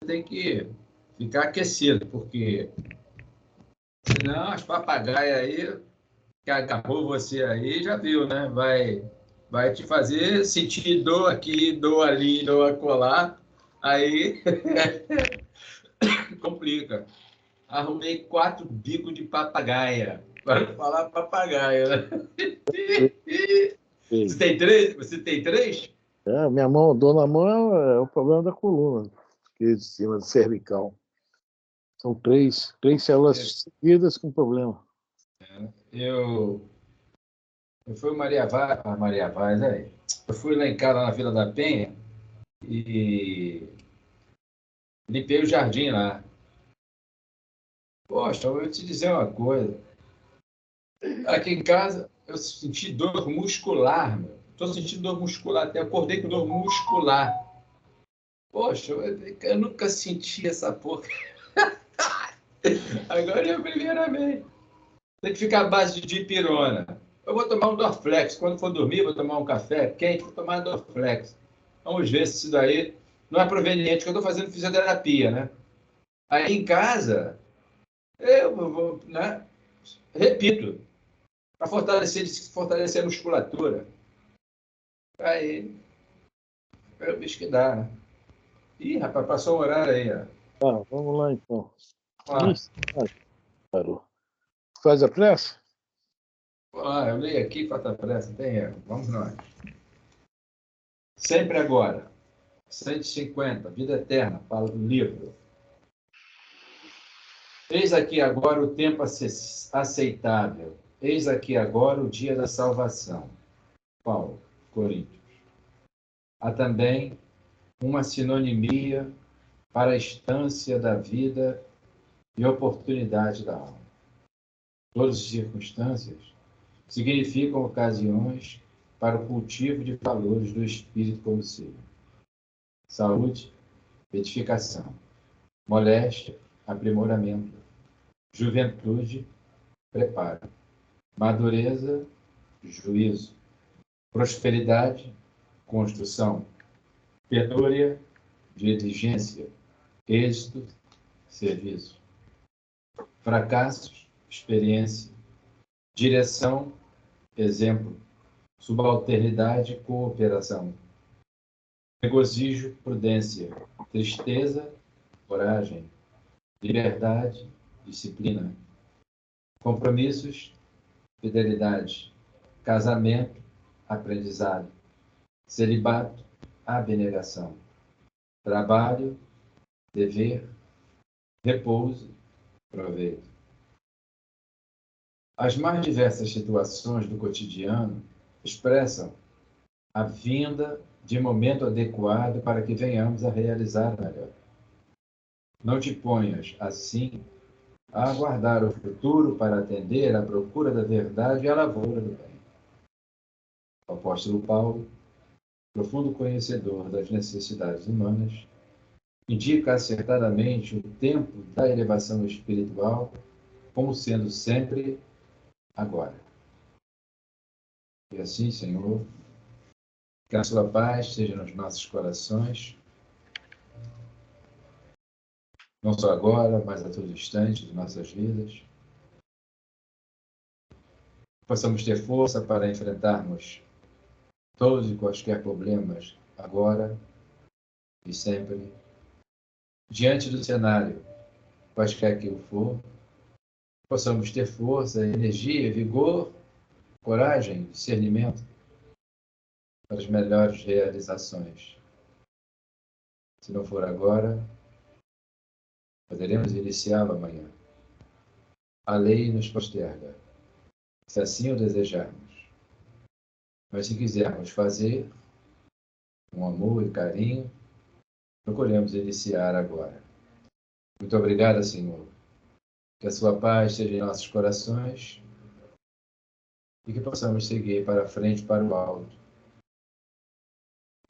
tem que ficar aquecido, porque senão as papagaias aí, que acabou você aí, já viu, né? Vai te fazer sentir dor aqui, dor ali, dor acolá, aí complica. Arrumei 4 bicos de papagaia, para falar papagaia, né? Você tem 3? Você tem 3? Minha mão, dor na mão é o problema da coluna, aqui de cima, de cervical. São três células seguidas com problema. Eu fui Maria Vaz, aí. Eu fui lá em casa, na Vila da Penha, e limpei o jardim lá. Poxa, eu vou te dizer uma coisa. Aqui em casa, eu senti dor muscular, meu. Estou sentindo dor muscular, até acordei com dor muscular. Poxa, eu nunca senti essa porra. Agora é a primeira vez. Tem que ficar à base de dipirona. Eu vou tomar um Dorflex. Quando for dormir, vou tomar um café quente, vou tomar um Dorflex. Vamos ver se isso daí não é proveniente, que eu estou fazendo fisioterapia, né? Aí em casa, eu vou, né? Repito, para fortalecer a musculatura. Aí, é o bicho que dá, né? Ih, rapaz, passou o horário aí, ó. Vamos lá então. Vamos Parou. Faz a pressa? eu leio aqui, faça a pressa, tem erro. Vamos nós. Sempre agora. 150, Vida Eterna, fala do livro. Eis aqui agora o tempo aceitável. Eis aqui agora o dia da salvação. Paulo, Coríntios. Há também uma sinonimia para a instância da vida e oportunidade da alma. Todas as circunstâncias significam ocasiões para o cultivo de valores do espírito combustível. Saúde, edificação. Moléstia, aprimoramento. Juventude, preparo. Madureza, juízo. Prosperidade, construção. Penúria, diligência. Êxito, serviço. Fracassos, experiência. Direção, exemplo. Subalternidade, cooperação. Regozijo, prudência. Tristeza, coragem. Liberdade, disciplina. Compromissos, fidelidade. Casamento, aprendizado. Celibato, abnegação. Trabalho, dever. Repouso, proveito. As mais diversas situações do cotidiano expressam a vinda de momento adequado para que venhamos a realizar melhor. Não te ponhas, assim, a aguardar o futuro para atender à procura da verdade e à lavoura do bem. O apóstolo Paulo, profundo conhecedor das necessidades humanas, indica acertadamente o tempo da elevação espiritual como sendo sempre agora. E assim, Senhor, que a sua paz esteja nos nossos corações, não só agora, mas a todo instante de nossas vidas. Possamos ter força para enfrentarmos todos e quaisquer problemas agora e sempre. Diante do cenário, quaisquer que o for, possamos ter força, energia, vigor, coragem, discernimento para as melhores realizações. Se não for agora, poderemos iniciá-lo amanhã. A lei nos posterga, se assim o desejarmos. Mas se quisermos fazer, com amor e carinho, procuremos iniciar agora. Muito obrigado, Senhor. Que a sua paz esteja em nossos corações e que possamos seguir para frente, para o alto.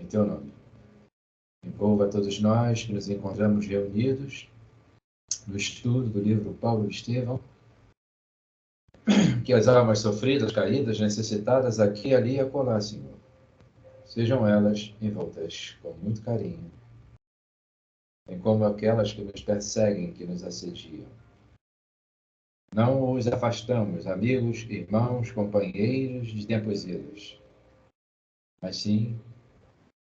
Em teu nome. Envolva todos nós que nos encontramos reunidos no estudo do livro Paulo e Estevão, que as almas sofridas, caídas, necessitadas aqui, ali e acolá, Senhor, sejam elas envoltas com muito carinho, em bem como aquelas que nos perseguem, que nos assediam. Não os afastamos, amigos, irmãos, companheiros de tempos idos, mas sim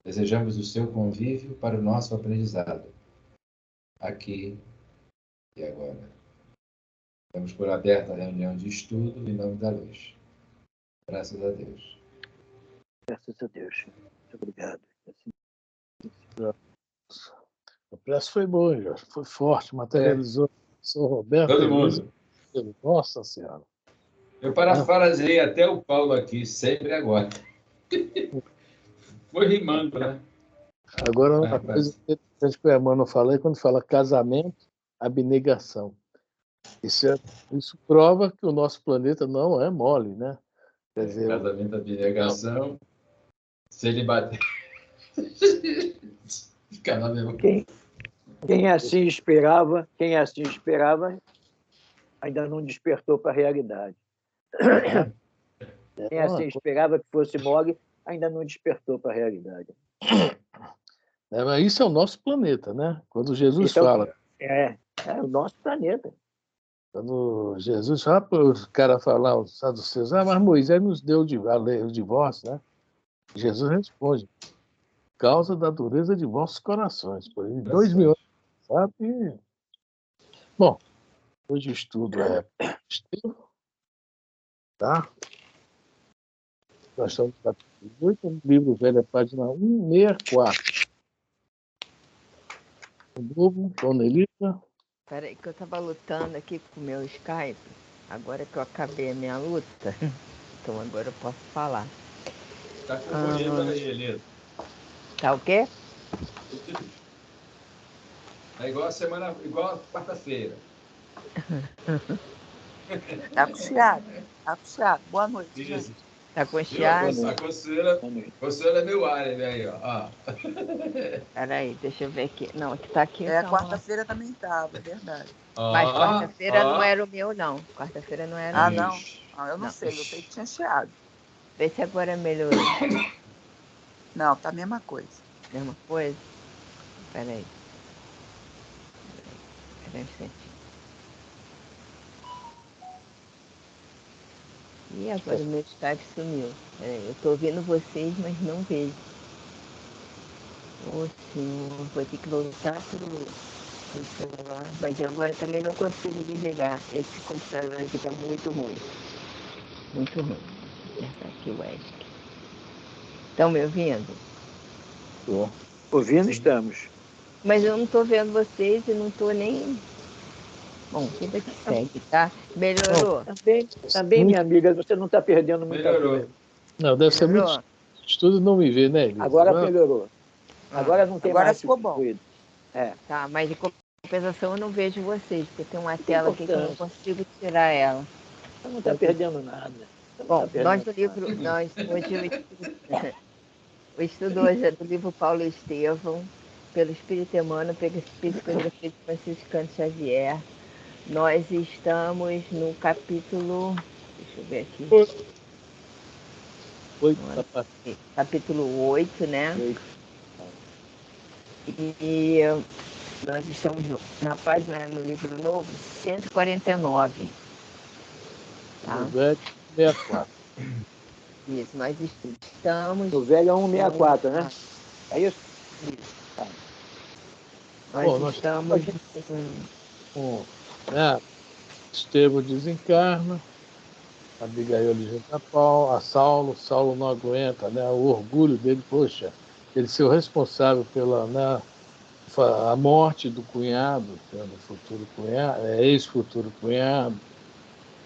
desejamos o seu convívio para o nosso aprendizado, aqui e agora. Damos por aberta a reunião de estudo em nome da luz. Graças a Deus. Graças a Deus. Muito obrigado. A prece foi boa, Jorge. Foi forte, materializou. Sou Roberto. Todo mundo. Nossa Senhora. Eu parafraseei até o Paulo aqui, sempre agora. Foi rimando, né? Agora, uma coisa interessante que o Emmanuel falou é quando fala casamento, abnegação. Isso prova que o nosso planeta não é mole, né? Quer dizer, casamento, abnegação, se ele bater... Fica lá mesmo. Quem assim esperava, ainda não despertou para a realidade. Quem assim esperava que fosse mole, ainda não despertou para a realidade. Mas isso é o nosso planeta, né? Quando Jesus fala. É o nosso planeta. Quando Jesus fala para os caras falar, os saduceus, mas Moisés nos deu a lei, o divórcio, né? Jesus responde, causa da dureza de vossos corações. Por aí, 2000 anos, sabe? Bom, hoje o estudo é Estevão, tá? Nós estamos no capítulo 8, no livro velho, página 164. O novo, Dona Elisa. Peraí, que eu estava lutando aqui com o meu Skype. Agora que eu acabei a minha luta, então agora eu posso falar. Tá bonito aí, Elisa. Tá o quê? É igual a quarta-feira. Tá com chiado. Tá com chiado. Boa noite, gente. Tá com chiado? A Consuela é meu área, aí, ó. Peraí, deixa eu ver aqui. Não, aqui tá aqui. É, então, quarta-feira também tava, é verdade. Mas quarta-feira não era o meu, não. Quarta-feira não era o meu. Não? Eu não sei, eu sei que tinha chiado. Vê se agora melhorou. Não, tá a mesma coisa. Mesma coisa? Peraí. Peraí um instantinho. E agora o meu Skype sumiu. Peraí, eu tô ouvindo vocês, mas não vejo. Ô senhor, vou ter que voltar pro celular. Mas agora também não consigo desligar. Esse computador aqui tá muito ruim. Muito ruim. Vou apertar aqui o ESC. Estão me ouvindo? Ouvindo estamos. Mas eu não tô vendo vocês e não tô nem... Bom, vida que segue, tá? Melhorou? Também, minha amiga, você não está perdendo muita coisa. Não, deve ser muito estudo não me ver, né, Elisa? Agora melhorou. Agora não tem agora mais ficou bom. ruído. Tá, mas de compensação eu não vejo vocês, porque tem uma tela aqui que eu não consigo tirar ela. Você não está perdendo nada. Bom, nós do livro... O estudo hoje é do livro Paulo Estevão, pelo Espírito Emmanuel, pela psicografia de Franciscano Xavier. Nós estamos no capítulo... Deixa eu ver aqui. 8, capítulo 8, né? 8. E nós estamos na página, no livro novo, 149. Tá? No velho, 64. Isso, nós estamos... O velho é 164, né? É isso? Isso. Tá. Nós estamos... Estevão desencarna, Abigail alimenta a Saulo não aguenta, né? O orgulho dele, poxa, ele ser o responsável pela a morte do cunhado, do futuro cunhado, ex-futuro cunhado,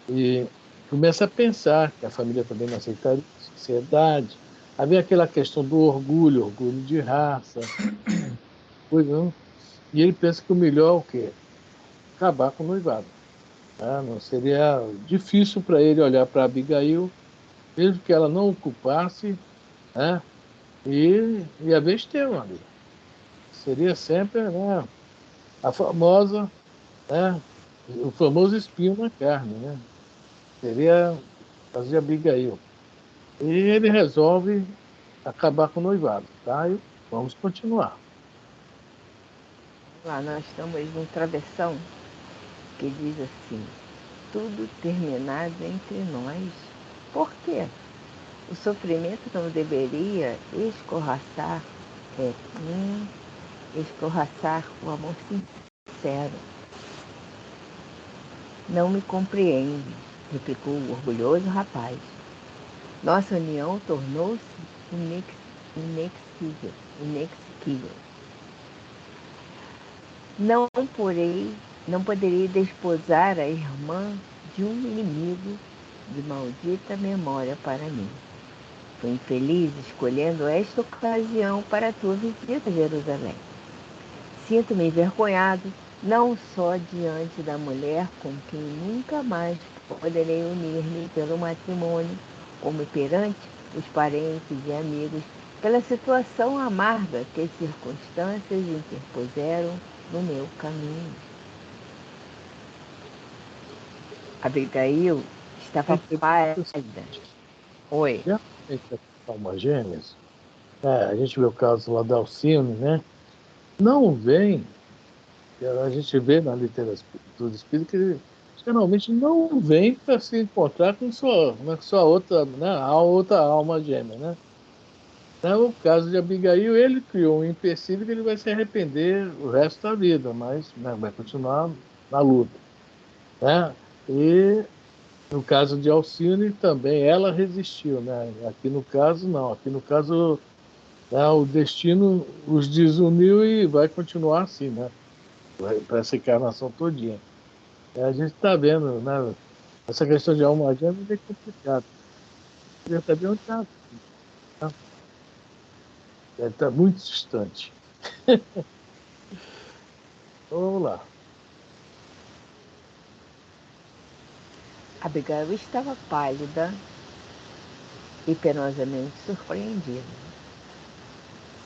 e começa a pensar que a família também não aceitaria a sociedade. Havia aquela questão do orgulho de raça, e ele pensa que o melhor é o quê? Acabar com o noivado. Não seria difícil para ele olhar para Abigail, mesmo que ela não ocupasse, né? E haver Estevão ali. Seria sempre, né, a famosa, né, o famoso espinho na carne, né? Seria fazer Abigail. E ele resolve acabar com o noivado, tá? E vamos continuar. lá, nós estamos num travessão que diz assim: tudo terminado entre nós. Por quê? O sofrimento não deveria escorraçar, escorraçar o amor sincero. Não me compreende, replicou o orgulhoso rapaz. Nossa união tornou-se inexequível. Não poderei desposar a irmã de um inimigo de maldita memória para mim. Fui infeliz escolhendo esta ocasião para a tua visita a Jerusalém. Sinto-me envergonhado, não só diante da mulher com quem nunca mais poderei unir-me pelo matrimônio, como perante os parentes e amigos, pela situação amarga que as circunstâncias interpuseram no meu caminho. Abigail estava pálida. Oi. Almas gêmeas, a gente vê o caso lá da Alcine, né? Não vem, a gente vê na literatura espírita que geralmente não vem para se encontrar com sua outra, né? A outra alma gêmea, né? No caso de Abigail, ele criou um empecilho que ele vai se arrepender o resto da vida, mas, né, vai continuar na luta, né? E no caso de Alcine também ela resistiu, né? Aqui no caso não, aqui no caso, né, o destino os desuniu e vai continuar assim, né? Para essa encarnação todinha. A gente está vendo, né? Essa questão de alma gêmea é bem complicada. Ele está bem onde está. Ele está muito distante. Então, vamos lá. Abigail estava pálida e penosamente surpreendida.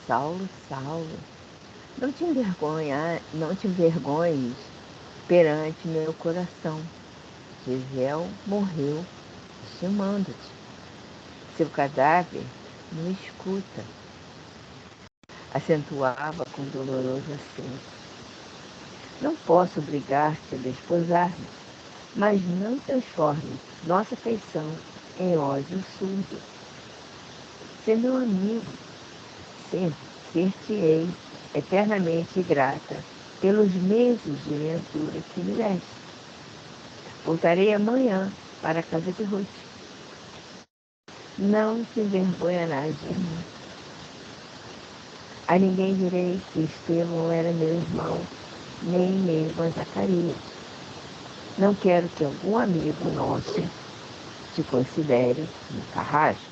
Saulo, Saulo, não te envergonhes perante meu coração. Gisel morreu estimando-te. Seu cadáver me escuta. Acentuava com doloroso acento. Não posso obrigar-te a desposar-me, mas não transforme nossa afeição em ódio surdo. Ser meu amigo, ser-te-ei eternamente grata pelos meses de ventura que me deste. Voltarei amanhã para a casa de Ruth. Não se envergonharás de mim. A ninguém direi que Estevão era meu irmão, nem mesmo a Zacarias. Não quero que algum amigo nosso te considere um carrasco.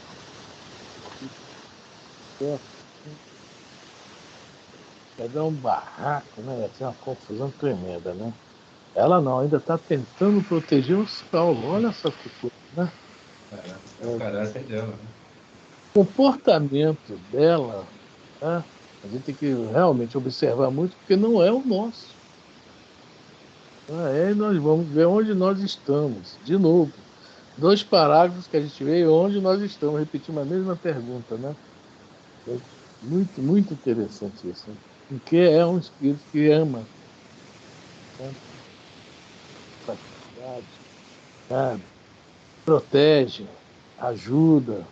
Vai dar um barraco, né? Vai ser uma confusão tremenda, né? Ela não, ainda está tentando proteger o Saulo. Olha essa coisa, né? É o caráter dela, né? O comportamento dela, né? A gente tem que realmente observar muito, porque não é o nosso. Aí nós vamos ver onde nós estamos. De novo, 2 parágrafos que a gente vê onde nós estamos, repetindo a mesma pergunta, né? É muito, muito interessante isso. Né? Porque é um espírito que ama, né? Sabe? Protege, ajuda.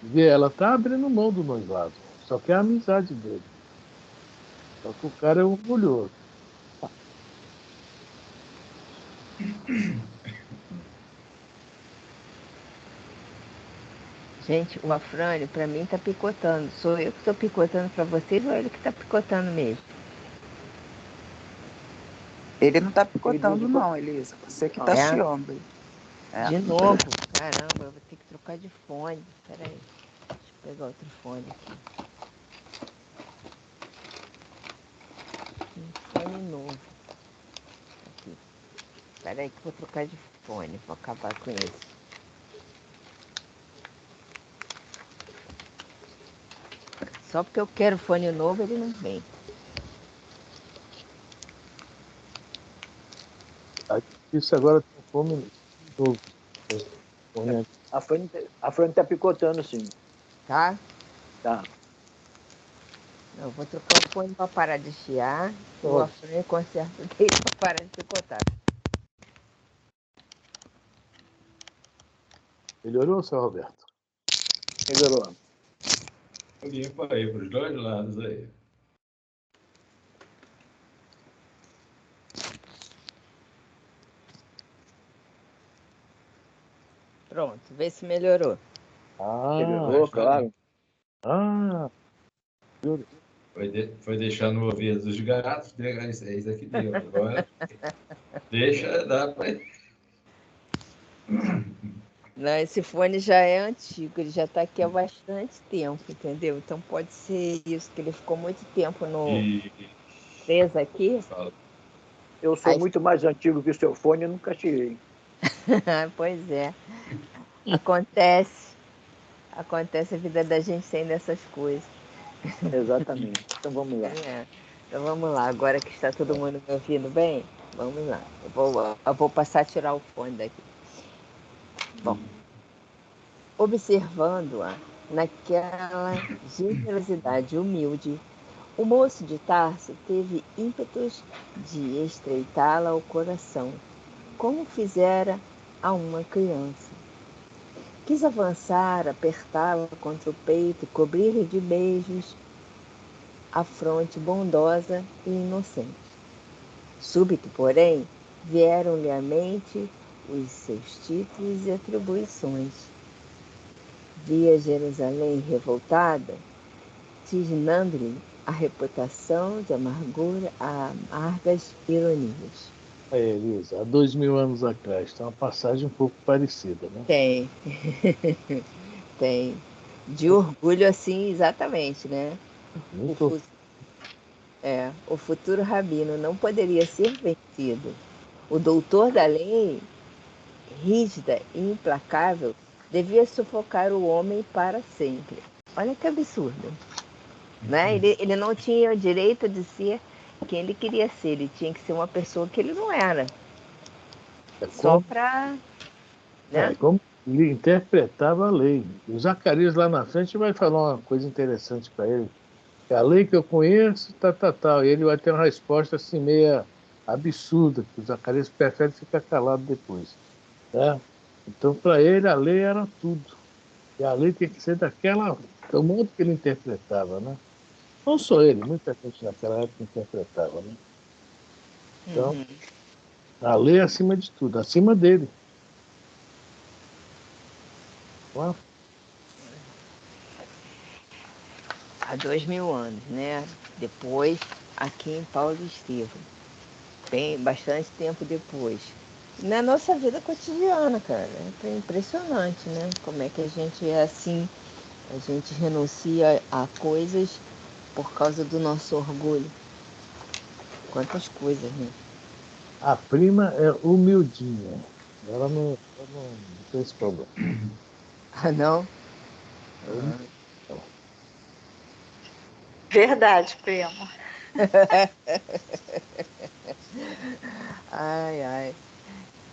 Vê, ela está abrindo mão do noivado, só que é a amizade dele. Só que o cara é orgulhoso. Gente, o Afrânio, para mim, está picotando. Sou eu que estou picotando para vocês ou ele que está picotando mesmo? Ele não está picotando, não, Elisa. Você que está chiando. É. De novo? Caramba, eu vou ter que trocar de fone. Peraí. Deixa eu pegar outro fone aqui. Um fone novo. Aqui. Peraí que eu vou trocar de fone. Vou acabar com esse. Só porque eu quero fone novo, ele não vem. Isso agora tem fome novo. A Fran tá picotando, sim. Tá? Tá. Eu vou trocar o fone para parar de chiar, o Pode. Afrânio conserta dele para parar de picotar. Melhorou, seu Roberto? Melhorou. Limpa aí para os dois lados aí. Pronto, vê se melhorou. Melhorou, claro. Foi deixar no ouvido dos gatos, isso aqui deu. Agora deixa, dá para. Não, esse fone já é antigo, ele já está aqui há bastante tempo, entendeu? Então pode ser isso, que ele ficou muito tempo preso aqui. Eu sou Aí- muito mais antigo que o seu fone, eu nunca tirei. Pois é. Acontece. Acontece a vida da gente sem dessas coisas. Exatamente. Então vamos lá. Então vamos lá, agora que está todo mundo me ouvindo bem, vamos lá. Eu vou passar a tirar o fone daqui. Bom, observando-a naquela generosidade humilde, o moço de Tarso teve ímpetos de estreitá-la ao coração, como fizera a uma criança. Quis avançar, apertá-la contra o peito, cobrir-lhe de beijos a fronte bondosa e inocente. Súbito, porém, vieram-lhe à mente os seus títulos e atribuições. Via Jerusalém revoltada, tisnando-lhe a reputação de amargas ironias. Elisa, há 2000 anos atrás, tem uma passagem um pouco parecida, né? Tem. Tem. De orgulho, assim, exatamente, né? Muito. O futuro rabino não poderia ser vencido. O doutor da lei, rígida e implacável, devia sufocar o homem para sempre. Olha que absurdo. Né? Ele não tinha o direito de ser quem ele queria ser. Ele tinha que ser uma pessoa que ele não era. Só para... Né? Como ele interpretava a lei. O Zacarias lá na frente vai falar uma coisa interessante para ele. A lei que eu conheço, tal. E ele vai ter uma resposta assim meia absurda, que o Zacarias prefere ficar calado depois. Né? Então, para ele, a lei era tudo. E a lei tem que ser do modo que ele interpretava, né? Não só ele, muita gente naquela época interpretava, né? Então, a lei é acima de tudo, acima dele. Não é? Há 2000 anos, né? Depois, aqui em Paulo Estevam. Bastante tempo depois. Na nossa vida cotidiana, cara. É impressionante, né? Como é que a gente é assim, a gente renuncia a coisas por causa do nosso orgulho. Quantas coisas, né? A prima é humildinha. Ela não tem esse problema. Ah, não? Verdade, primo. Ai, ai.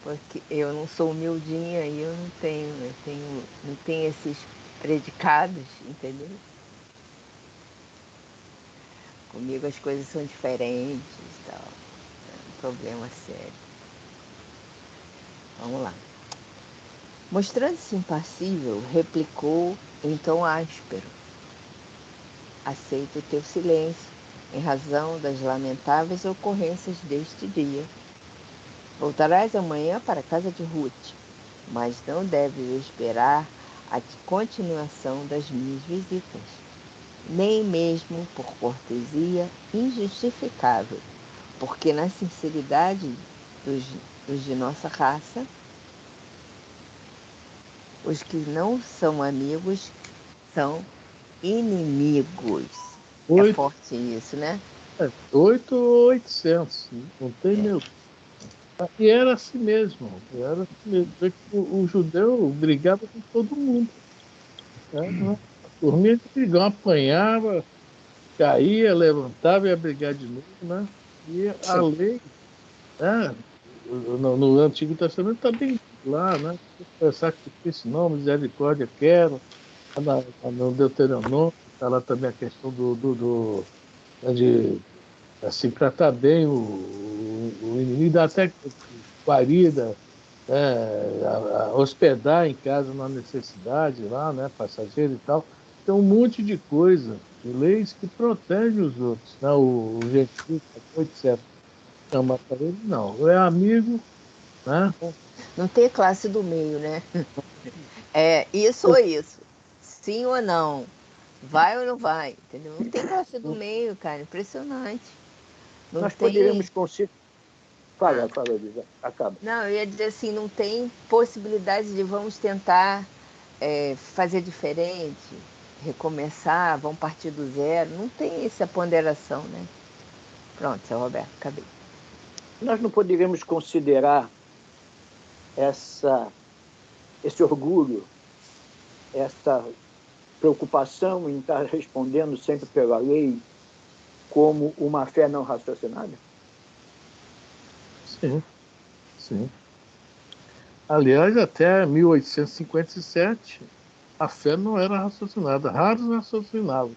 Porque eu não sou humildinha e eu não tenho esses predicados, entendeu? Comigo as coisas são diferentes e tal. É um problema sério. Vamos lá. Mostrando-se impassível, replicou em tom áspero. Aceito o teu silêncio, em razão das lamentáveis ocorrências deste dia. Voltarás amanhã para a casa de Ruth, mas não deves esperar a continuação das minhas visitas, nem mesmo por cortesia injustificável, porque na sinceridade dos de nossa raça, os que não são amigos são inimigos. É forte isso, né? 8 ou 800. Não tem meu. E era assim mesmo. Era assim mesmo. O judeu brigava com todo mundo. Né? Dormia de brigão, apanhava, caía, levantava e ia brigar de novo. Né? E a lei, né? No Antigo Testamento está bem lá, né? Sacrifício não, misericórdia quero. No Deuteronômio está lá também a questão do né, de assim, tratar bem o inimigo, dar até guarida, né, hospedar em casa na necessidade lá, né, passageiro e tal. Tem um monte de coisa, de leis que protegem os outros, né, o gentil, etc. Não, mas para ele não. É amigo, né? Não tem classe do meio, né? É isso ou isso. Sim ou não. Vai ou não vai, entendeu? Não tem classe do meio, cara. Impressionante. Não Nós tem. poderíamos considerar. Ah, Fala, Elisa. Acaba. não, eu ia dizer assim, não tem possibilidade de vamos tentar fazer diferente, recomeçar, vamos partir do zero. Não tem essa ponderação, né? Pronto, seu Roberto, acabei. Nós não poderíamos considerar essa, esse orgulho, essa preocupação em estar respondendo sempre pela lei como uma fé não raciocinada? Sim, sim. Aliás, até 1857, a fé não era raciocinada. Raros raciocinavam.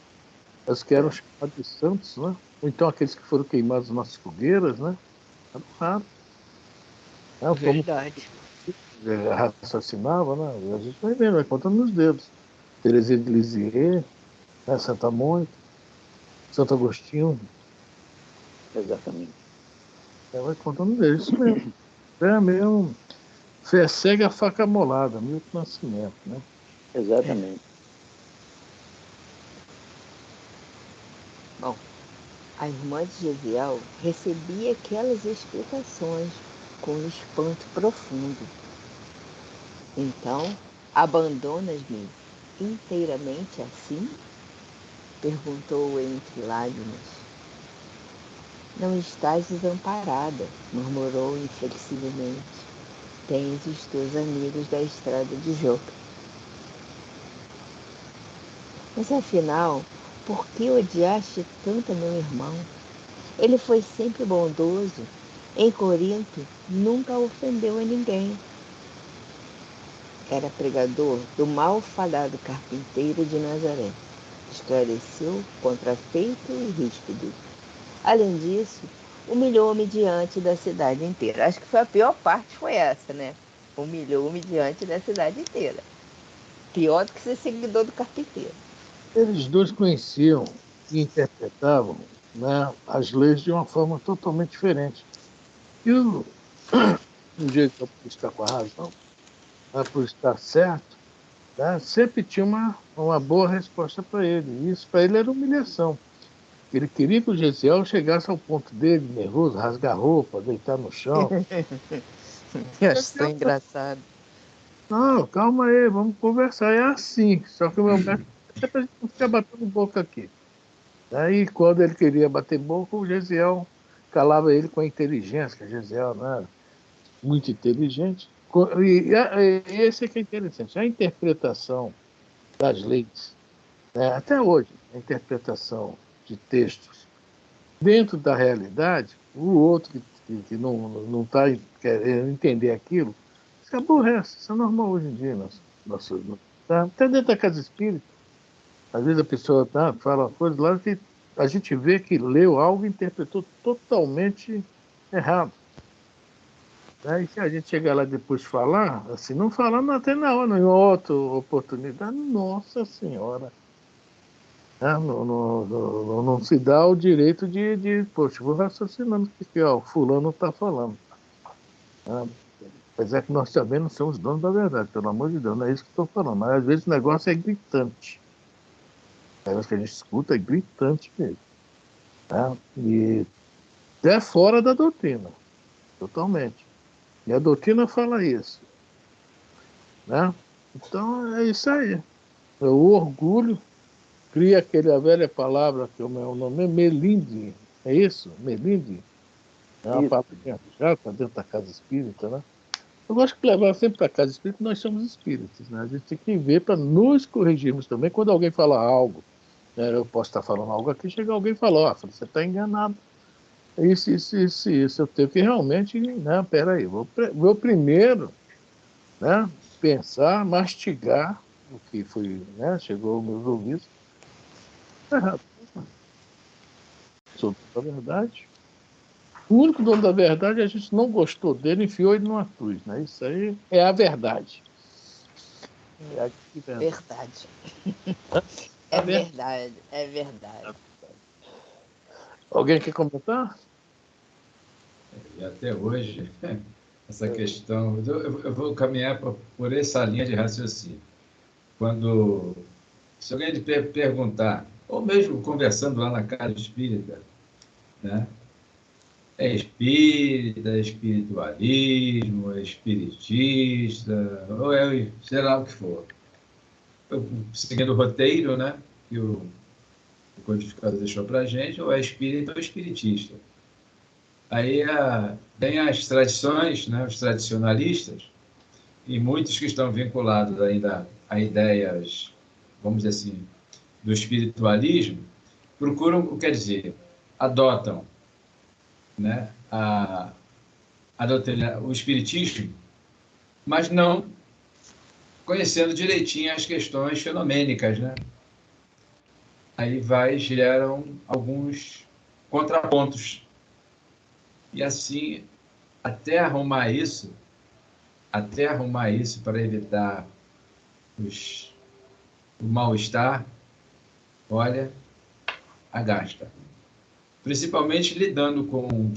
Os que eram É, chamados de santos, né? Ou então aqueles que foram queimados nas fogueiras, né? Eram raros. Né? Como Verdade. raciocinava, né? A gente vai vendo, vai contando nos dedos. Teresia de Lisieux, né? Santa Mônica, Santo Agostinho, exatamente. vai contando nos dedos. Isso mesmo. É mesmo. Fé cega, faca molada, Milton Nascimento, né? É. Exatamente. Bom, a irmã de Gesiel recebia aquelas explicações com um espanto profundo. Então, abandonas-me inteiramente assim? Perguntou entre lágrimas. Não estás desamparada, murmurou inflexivelmente. Tens os teus amigos da estrada de Jope. Mas afinal, por que odiaste tanto a meu irmão? Ele foi sempre bondoso. Em Corinto, nunca ofendeu a ninguém. Era pregador do malfadado carpinteiro de Nazaré. Esclareceu, contrafeito e ríspido. Além disso, humilhou-me diante da cidade inteira. Acho que foi a pior parte foi essa, né? Humilhou-me diante da cidade inteira. Pior do que ser seguidor do carpinteiro. Eles dois conheciam e interpretavam, né, as leis de uma forma totalmente diferente. E o jeito por estar com a razão, né, por estar certo, né, sempre tinha uma boa resposta para ele. E isso para ele era humilhação. Ele queria que o Gesiel chegasse ao ponto dele, nervoso, rasgar roupa, deitar no chão. Acho tão engraçado. Não, calma aí, vamos conversar. É assim. Só que o meu método é para a gente não ficar batendo boca aqui. Aí, quando ele queria bater boca, o Gesiel calava ele com a inteligência, que o Gesiel não era muito inteligente. E esse é que é interessante. A interpretação das leis, né, até hoje, a interpretação de textos dentro da realidade, o outro que não está querendo entender aquilo, se aborrece. Isso é normal hoje em dia. Tá? Até dentro da casa espírita. Às vezes a pessoa fala uma coisa lá que a gente vê que leu algo e interpretou totalmente errado. Né? E se a gente chegar lá depois falar, assim, não falando até na hora, em outra oportunidade, nossa senhora, né? Não se dá o direito poxa, vou raciocinando o que ó, o fulano está falando. Né? Apesar que nós também não somos donos da verdade, pelo amor de Deus, não é isso que estou falando. Mas às vezes o negócio é gritante. O negócio que a gente escuta é gritante mesmo. Né? E é fora da doutrina, totalmente. E a doutrina fala isso. Né? Então é isso aí. O orgulho cria aquela velha palavra que o meu nome é melindre. É isso? Melindre? É uma Isso. palavra já está dentro da casa espírita, né? Eu gosto de levar sempre para a casa espírita, nós somos espíritas, né? A gente tem que ver para nos corrigirmos também. Quando alguém fala algo, né, eu posso estar falando algo aqui, chega alguém e fala, ó, você está enganado. Isso. Eu tenho que realmente, né, peraí, vou primeiro, né, pensar, mastigar o que foi, né, chegou aos meus ouvidos. Tá errado. Sou da verdade. O único dono da verdade, a gente não gostou dele, enfiou ele numa cruz, né? Isso aí é a verdade. É a verdade. Verdade. É verdade, é verdade. Alguém quer comentar? E até hoje, essa questão. Eu vou caminhar por essa linha de raciocínio. Quando. Se alguém lhe perguntar, ou mesmo conversando lá na casa espírita, né? É espírita, é espiritualismo, é espiritista, ou é, sei lá o que for. Seguindo o roteiro, né? Que o codificador deixou para a gente, ou é espírita ou espiritista. Aí tem as tradições, né? Os tradicionalistas, e muitos que estão vinculados ainda a ideias, vamos dizer assim, do espiritualismo, procuram, quer dizer, adotam, né? A doutrina, o espiritismo, mas não conhecendo direitinho as questões fenomênicas, né? Aí geram alguns contrapontos. E assim, até arrumar isso para evitar o mal-estar, olha, agasta. Principalmente lidando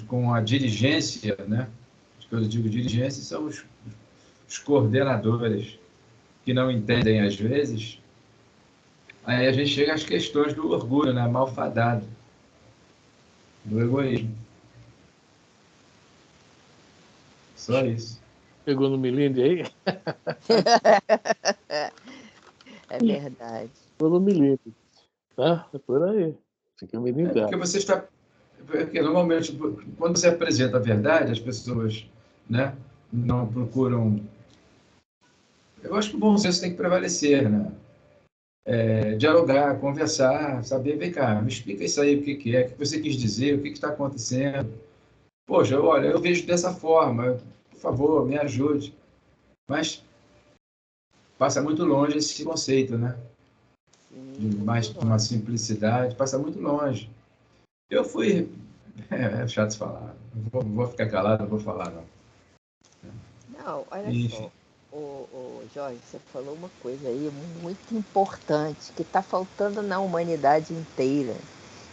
com a dirigência, né? Quando eu digo dirigência, são os coordenadores que não entendem às vezes. Aí a gente chega às questões do orgulho, né? Malfadado, do egoísmo. Só isso. Pegou no milímetro aí? É verdade. Pegou no milímetro. Tá? É por aí. Fica me Porque ligado. você está. Porque normalmente, quando você apresenta a verdade, as pessoas, né, não procuram. Eu acho que o bom senso tem que prevalecer, né? Dialogar, conversar, saber, vem cá, me explica isso aí, o que você quis dizer, o que está acontecendo. Poxa, olha, eu vejo dessa forma, por favor, me ajude. Mas passa muito longe esse conceito, né? De uma simplicidade, passa muito longe. Eu fui. É chato de falar. Vou ficar calado, não vou falar, não. Não, olha Enfim. só. Jorge, você falou uma coisa aí muito importante que está faltando na humanidade inteira.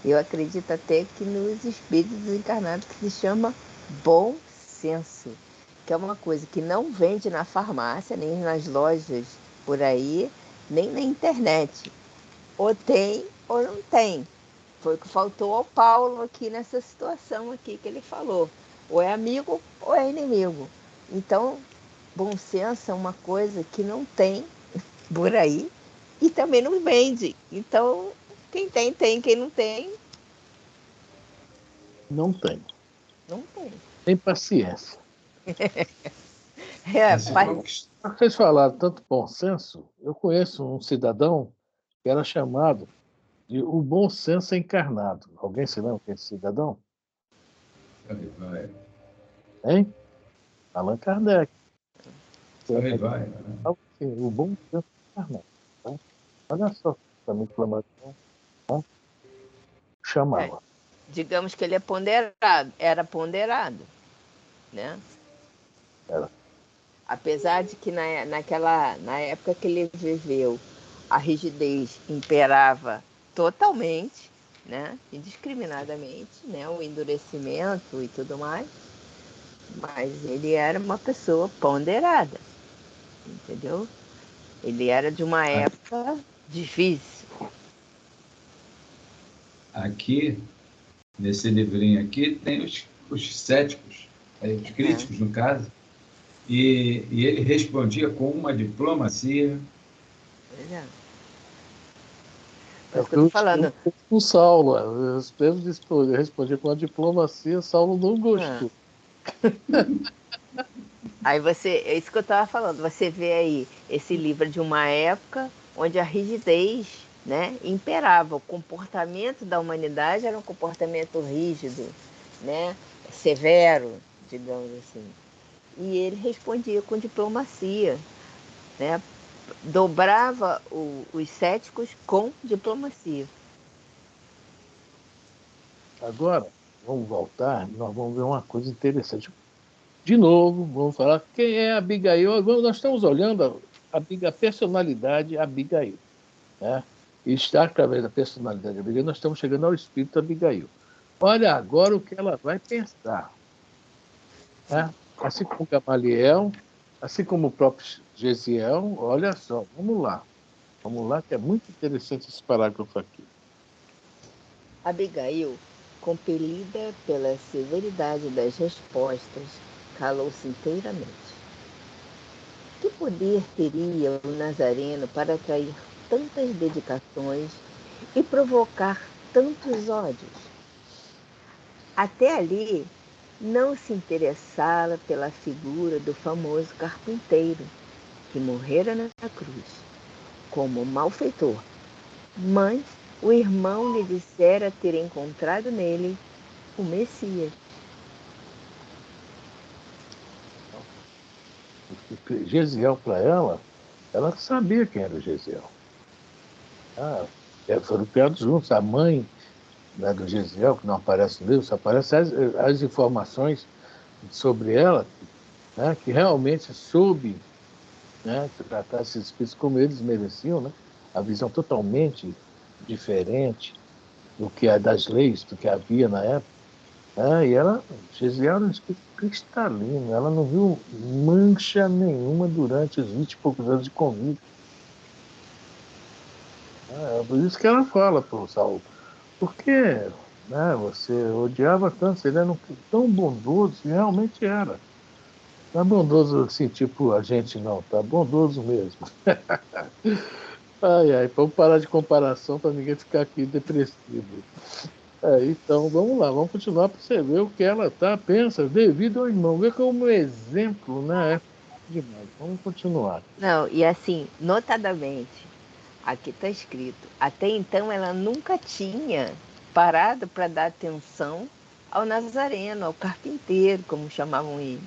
Eu acredito até que nos espíritos encarnados, que se chama bom senso, que é uma coisa que não vende na farmácia, nem nas lojas por aí, nem na internet. Ou tem ou não tem. Foi o que faltou ao Paulo aqui nessa situação aqui que ele falou. Ou é amigo ou é inimigo. Então, bom senso é uma coisa que não tem por aí e também não vende. Então, quem tem, tem. Quem não tem, Não tem. não tem. Tem paciência. Se for... Vocês falaram tanto bom senso, eu conheço um cidadão que era chamado de o bom senso encarnado. Alguém se lembra quem é esse cidadão? Hein? Allan Kardec. Vai. O bom senso encarnado. Tá? Olha só, essa inflamação. Tá? Chamava. Digamos que ele é ponderado, era ponderado, né? Era. Apesar de que na época que ele viveu, a rigidez imperava totalmente, né? Indiscriminadamente, né? O endurecimento e tudo mais. Mas ele era uma pessoa ponderada, entendeu? Ele era de uma época difícil. Aqui, nesse livrinho aqui, tem os céticos, os críticos, no caso, e ele respondia com uma diplomacia. Pois é. Por isso que eu tô falando. O Saulo, os Pedros respondia com a diplomacia, Saulo não gostou. Aí é isso que eu estava falando, você vê aí esse livro de uma época onde a rigidez, né, imperava. O comportamento da humanidade era um comportamento rígido, né, severo, digamos assim. E ele respondia com diplomacia, né, dobrava os céticos com diplomacia. Agora, vamos voltar, nós vamos ver uma coisa interessante. De novo, vamos falar quem é Abigail. Nós estamos olhando a personalidade Abigail. Né? E está através da personalidade Abigail, nós estamos chegando ao espírito Abigail. Olha agora o que ela vai pensar. Né? Assim como Gamaliel, assim como o próprio Gesiel, olha só, vamos lá, que é muito interessante esse parágrafo aqui. Abigail, compelida pela severidade das respostas, calou-se inteiramente. Que poder teria o Nazareno para atrair tantas dedicações e provocar tantos ódios? Até ali, não se interessara pela figura do famoso carpinteiro, que morrera na cruz, como malfeitor, mas o irmão lhe dissera ter encontrado nele o Messias. Gesiel, para ela sabia quem era o Gesiel. Foram criados juntos. A mãe, né, do Gesiel, que não aparece no livro, só aparecem as informações sobre ela, né, que realmente soube, né, tratar esses espíritos como eles mereciam, né, a visão totalmente diferente do que é das leis, do que havia na época. E ela, Gesiel era um espírito cristalino, ela não viu mancha nenhuma durante os 20 e poucos anos de convívio. É por isso que ela fala para o Saul, porque, né, você odiava tanto, você era tão bondoso, e realmente era. Não é bondoso assim, tipo a gente não, tá bondoso mesmo. Vamos parar de comparação para ninguém ficar aqui depressivo. Então, vamos lá, vamos continuar para você ver o que ela pensa devido ao irmão. Vê como exemplo, né? É demais. Vamos continuar. Não, e assim, notadamente, aqui está escrito, até então ela nunca tinha parado para dar atenção ao Nazareno, ao carpinteiro, como chamavam ele.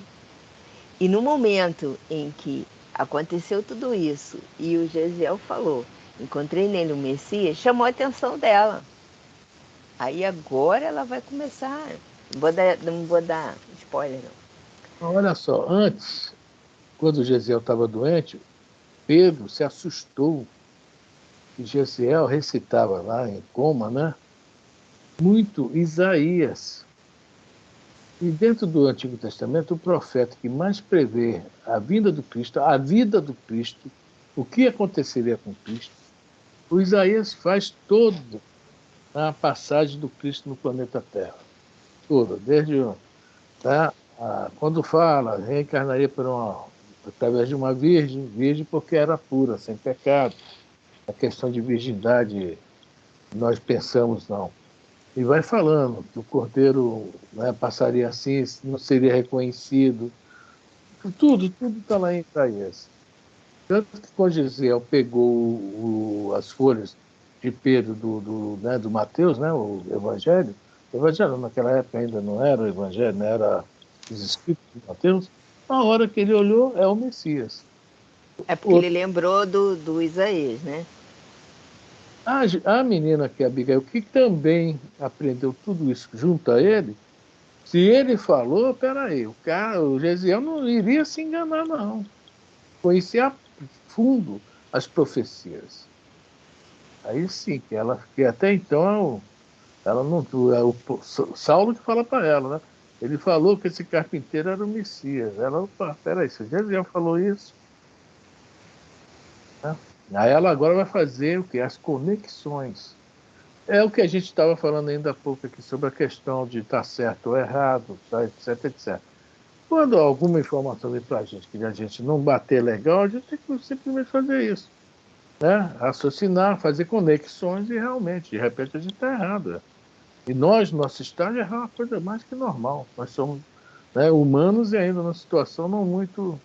E no momento em que aconteceu tudo isso e o Gesiel falou, encontrei nele o Messias, chamou a atenção dela. Aí agora ela vai começar. Não vou dar spoiler, não. Olha só, antes, quando o Gesiel estava doente, Pedro se assustou. E Gesiel recitava lá em coma, né? Muito Isaías. E dentro do Antigo Testamento, o profeta que mais prevê a vinda do Cristo, a vida do Cristo, o que aconteceria com Cristo, o Isaías faz toda a passagem do Cristo no planeta Terra. Toda, desde quando fala, reencarnaria através de uma virgem porque era pura, sem pecado. A questão de virgindade, nós pensamos não. E vai falando que o cordeiro, né, passaria assim, não seria reconhecido. Tudo está lá em Isaías. Tanto que quando Gesiel pegou as folhas de Pedro do Mateus, né, o Evangelho naquela época ainda não era o Evangelho, né, era os Escritos de Mateus, na hora que ele olhou, é o Messias. É porque ele lembrou do Isaías, né? A menina que é Abigail, que também aprendeu tudo isso junto a ele, se ele falou, peraí, o Gesiel não iria se enganar, não. Conhecia a fundo as profecias. Aí sim, que até então, ela não. O Saulo que fala para ela, né? Ele falou que esse carpinteiro era o Messias. Ela, opa, peraí, se o Gesiel falou isso. Né? Aí ela agora vai fazer o quê? As conexões. É o que a gente estava falando ainda há pouco aqui sobre a questão de estar certo ou errado, tá, etc, etc. Quando alguma informação vem para a gente que a gente não bater legal, a gente tem que simplesmente fazer isso. Né? Raciocinar, fazer conexões e realmente, de repente, a gente está errado. Né? E nós, nosso estágio, é uma coisa mais que normal. Nós somos, né, humanos e ainda numa situação não muito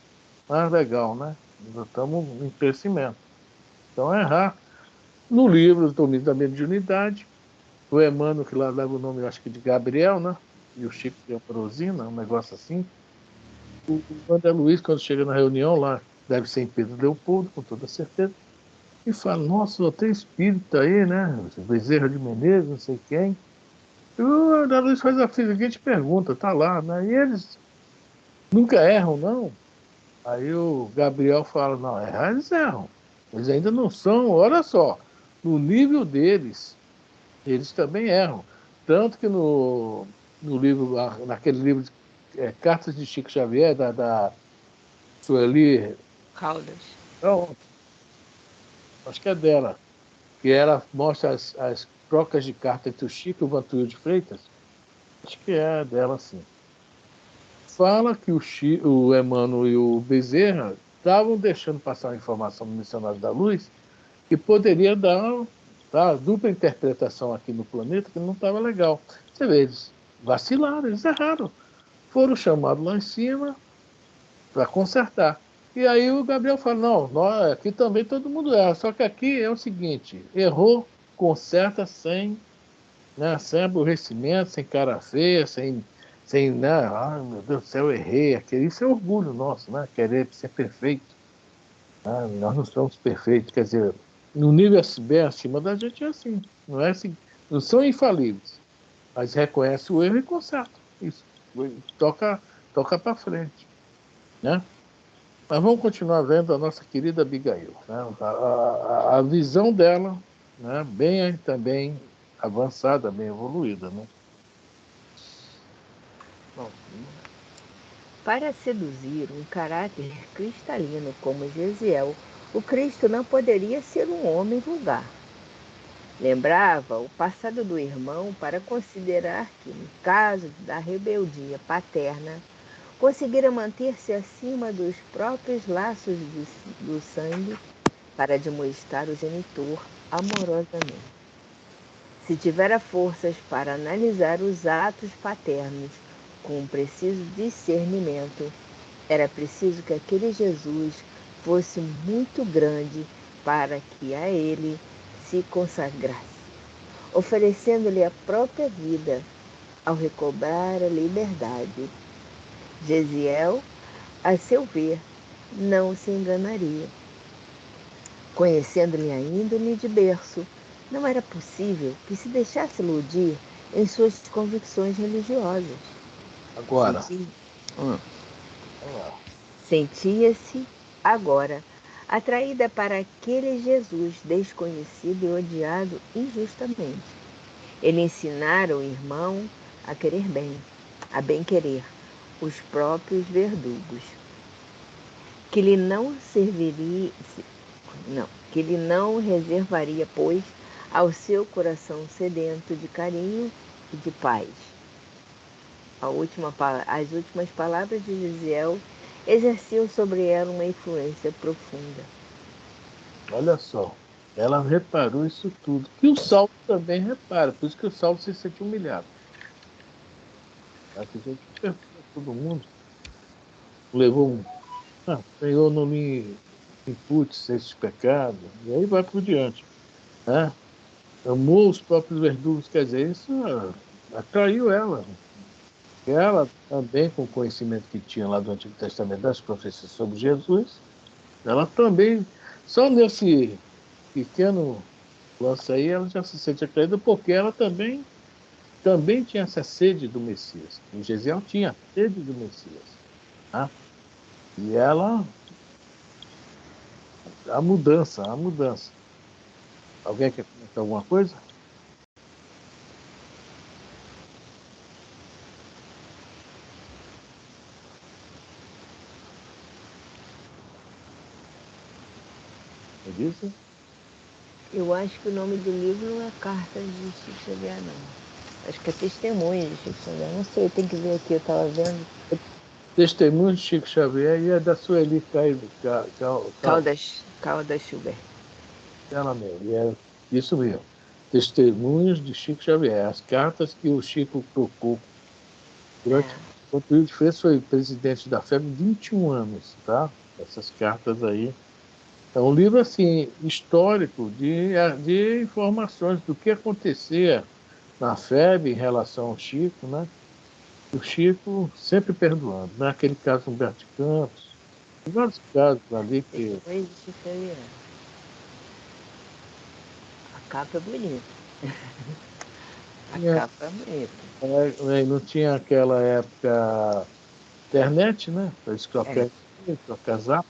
mais legal, né? Nós estamos em crescimento. Então, errar. No livro, do Domínio da Mediunidade, o Emmanuel, que lá leva o nome, acho que de Gabriel, né? E o Chico de Ambrosina, um negócio assim. O André Luiz, quando chega na reunião lá, deve ser em Pedro Leopoldo, com toda certeza, e fala, nossa, tem espírito aí, né? Bezerra de Menezes, não sei quem. a Luiz faz a seguinte pergunta, tá lá, né? E eles nunca erram, não? Aí o Gabriel fala, não, errar eles erram. Eles ainda não são, olha só, no nível deles, eles também erram. Tanto que no livro, naquele livro de Cartas de Chico Xavier, da Sueli, Caldas. não, acho que é dela, que ela mostra as trocas de carta entre o Chico e o Vantuil de Freitas, acho que é dela, sim. Fala que o Emmanuel e o Bezerra estavam deixando passar uma informação no Missionário da Luz que poderia dar, tá, dupla interpretação aqui no planeta que não estava legal. Você vê, eles vacilaram, eles erraram. Foram chamados lá em cima para consertar. E aí o Gabriel fala, não, nós, aqui também todo mundo erra, só que aqui é o seguinte, errou, conserta sem aborrecimento, sem cara feia, sem né, meu Deus do céu, eu errei. Isso é orgulho nosso, né? Querer ser perfeito. Né? Nós não somos perfeitos, quer dizer, no nível bem acima da gente é assim. Não é assim, não são infalíveis, mas reconhece o erro e conserta. Isso. Toca para frente. Né? Mas vamos continuar vendo a nossa querida Abigail. Né? A visão dela, né? Bem também avançada, bem evoluída. Né? Bom, para seduzir um caráter cristalino como Gesiel, o Cristo não poderia ser um homem vulgar. Lembrava o passado do irmão para considerar que, no caso da rebeldia paterna, conseguira manter-se acima dos próprios laços do sangue para admoestar o genitor amorosamente. Se tivera forças para analisar os atos paternos com um preciso discernimento, era preciso que aquele Jesus fosse muito grande para que a ele se consagrasse, oferecendo-lhe a própria vida ao recobrar a liberdade. Gesiel, a seu ver, não se enganaria. Conhecendo-lhe a índole de berço, não era possível que se deixasse iludir em suas convicções religiosas. Agora, Sentia-se, agora, atraída para aquele Jesus desconhecido e odiado injustamente. Ele ensinara o irmão a querer bem, a bem-querer, os próprios verdugos. Que lhe não serviria, não, que lhe não reservaria, pois, ao seu coração sedento de carinho e de paz. As últimas palavras de Gesiel exerciam sobre ela uma influência profunda. olha só, ela reparou isso tudo. Que o Saulo também repara, por isso que o Saulo se sente humilhado. Aqui a gente pergunta a todo mundo. Levou Senhor, não me impute esses pecados, e aí vai por diante. Né? Amou os próprios verdugos, quer dizer, isso atraiu ela. Ela também, com o conhecimento que tinha lá do Antigo Testamento, das profecias sobre Jesus, ela também, só nesse pequeno lance aí, ela já se sente atraída, porque ela também tinha essa sede do Messias. O Gesiel tinha sede do Messias. Tá? E ela, a mudança. Alguém quer comentar alguma coisa? É disso? Eu acho que o nome do livro não é Cartas de Chico Xavier, não. Acho que é Testemunhas de Chico Xavier. Não sei, tem que ver aqui, eu estava vendo. Testemunho de Chico Xavier e é da Sueli Caldas Schubert. ela mesmo. Isso mesmo. Testemunhos de Chico Xavier. As cartas que o Chico trocou durante. Enquanto o Hilde Freitas foi presidente da FEB 21 anos, tá? Essas cartas aí. É um livro, assim, histórico de informações do que acontecia na FEB em relação ao Chico, né? O Chico sempre perdoando. Não é aquele caso Humberto Campos. Tem vários casos ali que... Testemunhas de Chico Xavier. A capa é bonita. tinha, capa bonita. não tinha aquela época internet, né? Para trocar, trocar zap.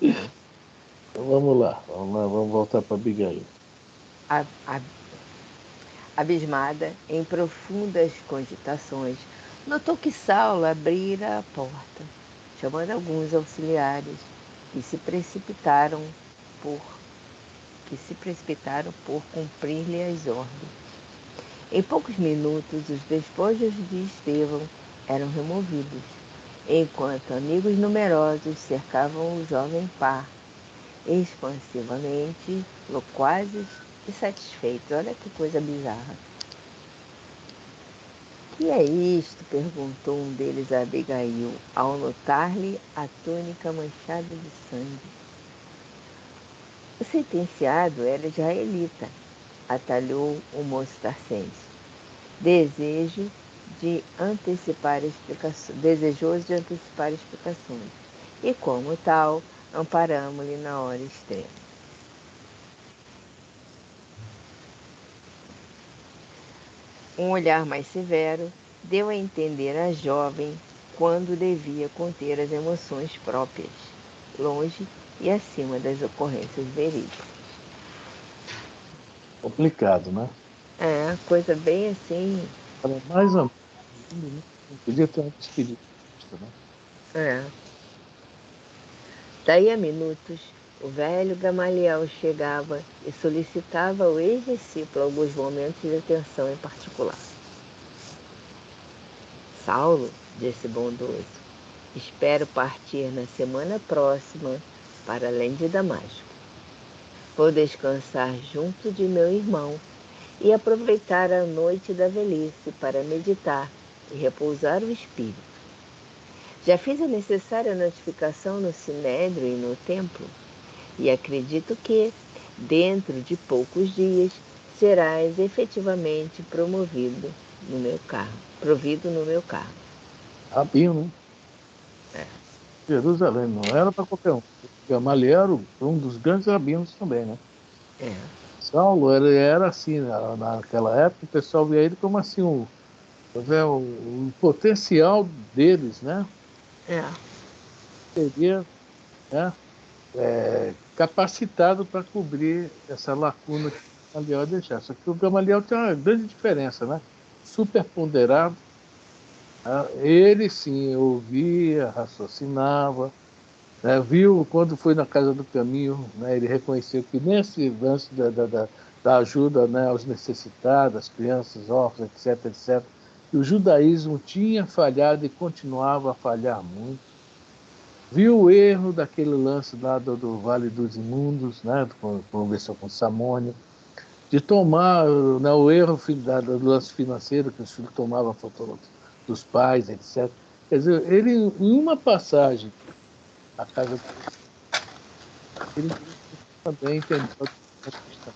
Então vamos lá, vamos voltar para Abigail. Abismada em profundas cogitações, notou que Saulo abrira a porta, chamando alguns auxiliares, que se precipitaram por cumprir-lhe as ordens. Em poucos minutos, os despojos de Estevão eram removidos, enquanto amigos numerosos cercavam o jovem par, expansivamente loquazes e satisfeitos. Olha que coisa bizarra. "Que é isto?" perguntou um deles a Abigail, ao notar-lhe a túnica manchada de sangue. O sentenciado era israelita, atalhou o moço tarcense, desejoso de antecipar explicações, e como tal, amparamo-lhe na hora extrema. Um olhar mais severo deu a entender à jovem quando devia conter as emoções próprias, longe e acima das ocorrências verídicas. Complicado, né? É, coisa bem assim. Era mais ou menos, não podia ter uma despedida, né? É. Daí a minutos, o velho Gamaliel chegava e solicitava ao ex-discípulo alguns momentos de atenção em particular. "Saulo", disse bondoso, "espero partir na semana próxima para além de Damasco. Vou descansar junto de meu irmão e aproveitar a noite da velhice para meditar e repousar o espírito. Já fiz a necessária notificação no Sinédrio e no templo, e acredito que, dentro de poucos dias, serás efetivamente provido no meu cargo. Rabino, né? Jerusalém, não era para qualquer um. Gamaliel era um dos grandes rabinos também, né? É. Saulo era assim, naquela época o pessoal via ele como assim o potencial deles, né? É. Seria, né, capacitado para cobrir essa lacuna que o Gamaliel ia deixar. Só que o Gamaliel tem uma grande diferença, né? Superponderado. Ele sim ouvia, raciocinava, né? Viu quando foi na Casa do Caminho, né? Ele reconheceu que nesse lance da ajuda, né, aos necessitados, às crianças, órfãos, etc., etc., que o judaísmo tinha falhado e continuava a falhar muito. Viu o erro daquele lance lá do Vale dos Imundos, né, conversou com Samônio, de tomar, né, o erro do lance financeiro, que os filhos tomavam foto dos pais, etc. Quer dizer, ele, em uma passagem, a casa dele, ele também entendeu a questão.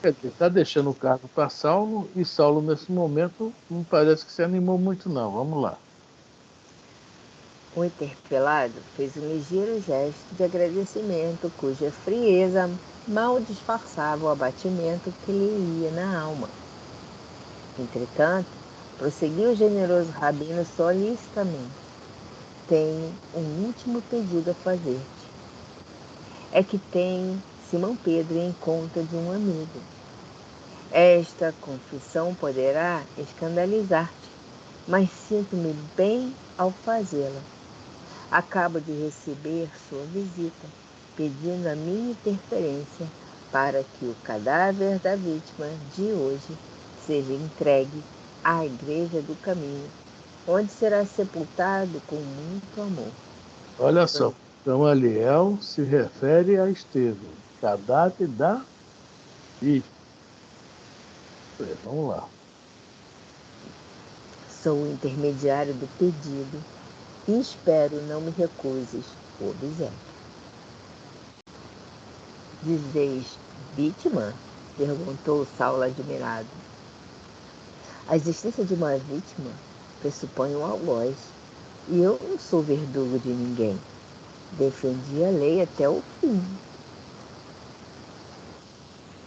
Quer dizer, está deixando o cargo para Saulo, e Saulo, nesse momento, não parece que se animou muito, não. Vamos lá. O interpelado fez um ligeiro gesto de agradecimento, cuja frieza mal disfarçava o abatimento que lhe ia na alma. Entretanto, prosseguiu o generoso rabino solicitamente: "Tenho um último pedido a fazer-te. É que tenho Simão Pedro em conta de um amigo. Esta confissão poderá escandalizar-te, mas sinto-me bem ao fazê-la. Acabo de receber sua visita, pedindo a minha interferência para que o cadáver da vítima de hoje seja entregue à Igreja do Caminho, onde será sepultado com muito amor." Olha só, Gamaliel se refere a Estevão, cadáver da vítima. Vamos lá. "Sou o intermediário do pedido e espero não me recuses o obséquio." "Dizeis vítima?" perguntou Saulo admirado. "A existência de uma vítima pressupõe um algoz, e eu não sou verdugo de ninguém. Defendi a lei até o fim."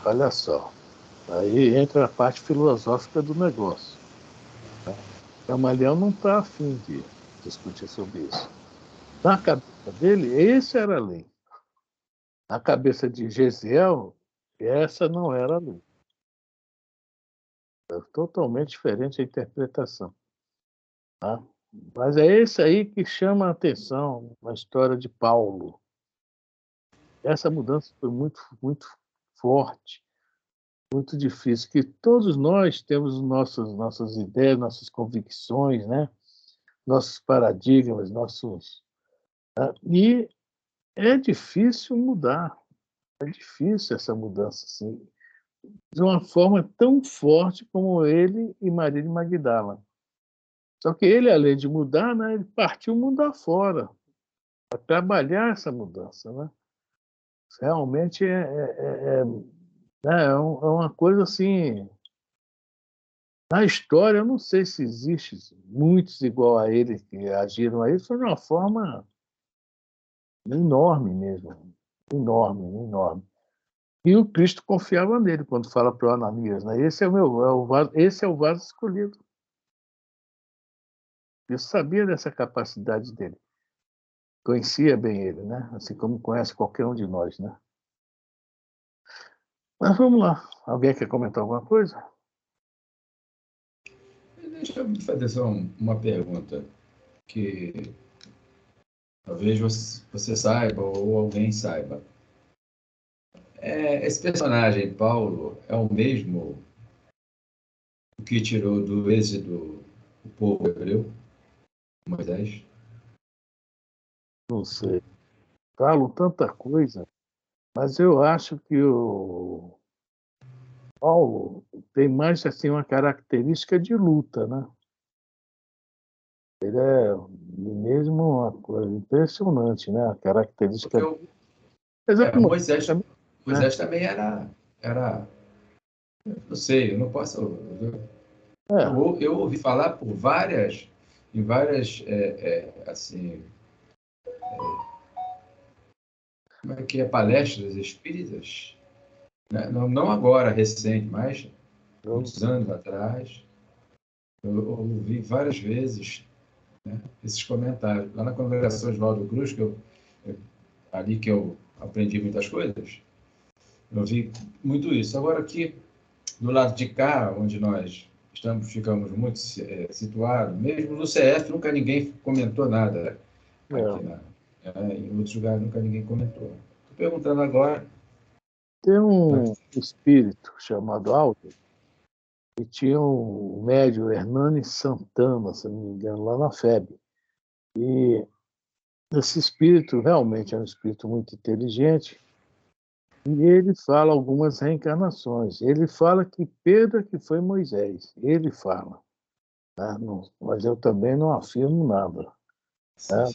olha só. Aí entra a parte filosófica do negócio. Gamaliel não está afim de discutir sobre isso. Na cabeça dele, esse era a lei. Na cabeça de Gesiel, essa não era a lei. É totalmente diferente a interpretação. Tá? Mas é esse aí que chama a atenção na história de Paulo. Essa mudança foi muito, muito forte, muito difícil, que todos nós temos nossas ideias, nossas convicções, né? Nossos paradigmas, e é difícil mudar, é difícil essa mudança, assim, de uma forma tão forte como ele e Maria de Magdala. Só que ele, além de mudar, né, ele partiu o mundo afora para trabalhar essa mudança, né? Realmente é uma coisa assim. Na história, eu não sei se existe muitos igual a ele que agiram aí, foi de uma forma enorme mesmo, enorme, enorme. E o Cristo confiava nele quando fala para o Ananias, né? Esse é o vaso escolhido. Eu sabia dessa capacidade dele, conhecia bem ele, né? Assim como conhece qualquer um de nós, né? Mas vamos lá. Alguém quer comentar alguma coisa? Deixa eu fazer só uma pergunta que talvez você saiba ou alguém saiba. Esse personagem, Paulo, é o mesmo que tirou do êxodo o povo hebreu, Moisés? Não sei. Falam tanta coisa, mas eu acho que o Paulo tem mais assim uma característica de luta, né? Ele é mesmo uma coisa impressionante, né? A característica. Moisés, Também, né? Moisés também era, não sei, eu não posso. Eu ouvi falar em várias, assim, como é que é, palestras espíritas, né? Não agora, recente, mas muitos anos atrás, eu ouvi várias vezes, né, esses comentários. Lá na Congregação Oswaldo Cruz, ali que eu aprendi muitas coisas, eu vi muito isso. Agora aqui, do lado de cá, onde nós ficamos muito situados, mesmo no CF nunca ninguém comentou nada aqui em outros lugares nunca ninguém comentou. Estou perguntando agora. Tem um espírito chamado Aldo, e tinha um médium Hernani Santana, se não me engano, lá na FEB. E esse espírito realmente é um espírito muito inteligente, e ele fala algumas reencarnações. Ele fala que Pedro é que foi Moisés. Ele fala. Né? Mas eu também não afirmo nada. Né?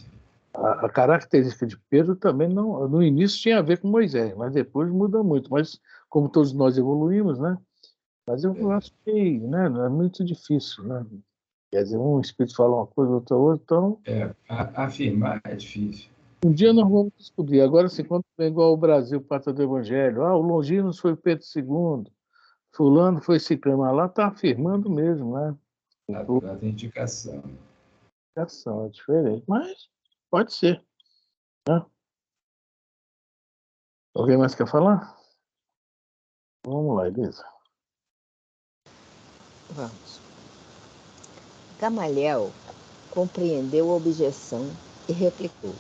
A característica de Pedro também não, no início tinha a ver com Moisés, mas depois muda muito. Mas como todos nós evoluímos, né? Mas eu acho que, né, é muito difícil, né? Quer dizer, um espírito fala uma coisa, outro, então... Afirmar é difícil. Um dia nós vamos descobrir. Agora, assim, quando é igual ao Brasil, Pátria do Evangelho, o Longinos foi Pedro II, fulano foi Ciclano, lá está afirmando mesmo, né? Lá tem indicação. Indicação é diferente, mas pode ser. Né? Alguém mais quer falar? Vamos lá, Elisa. Vamos. Gamaliel compreendeu a objeção e replicou: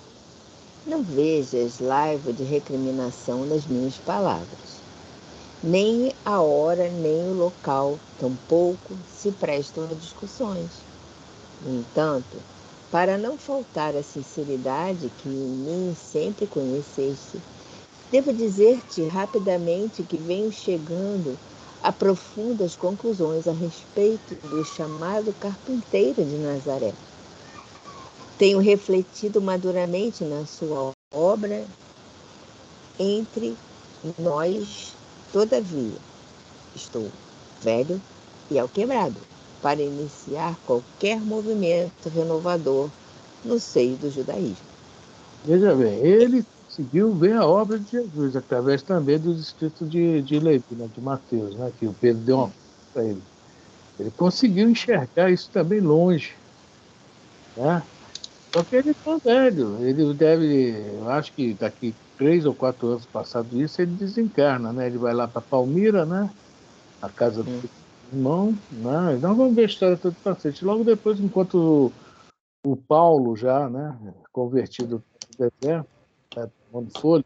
não vejas laivo de recriminação nas minhas palavras. Nem a hora, nem o local, tampouco se prestam a discussões. No entanto, para não faltar a sinceridade que em mim sempre conheceste, devo dizer-te rapidamente que venho chegando a profundas conclusões a respeito do chamado carpinteiro de Nazaré. Tenho refletido maduramente na sua obra. Entre nós, todavia, estou velho e alquebrado para iniciar qualquer movimento renovador no seio do judaísmo. Veja bem, ele conseguiu ver a obra de Jesus, através também dos escritos de Levi, né, de Mateus, né, que o Pedro deu uma para ele. Ele conseguiu enxergar isso também longe, né? Só que ele está velho, ele deve, eu acho que daqui 3 ou 4 anos passado isso, ele desencarna, né? Ele vai lá para Palmira, né? A casa do irmão, né? Então vamos ver a história toda para frente. Logo depois, enquanto o Paulo já, né, convertido no deserto, né, tomando folha,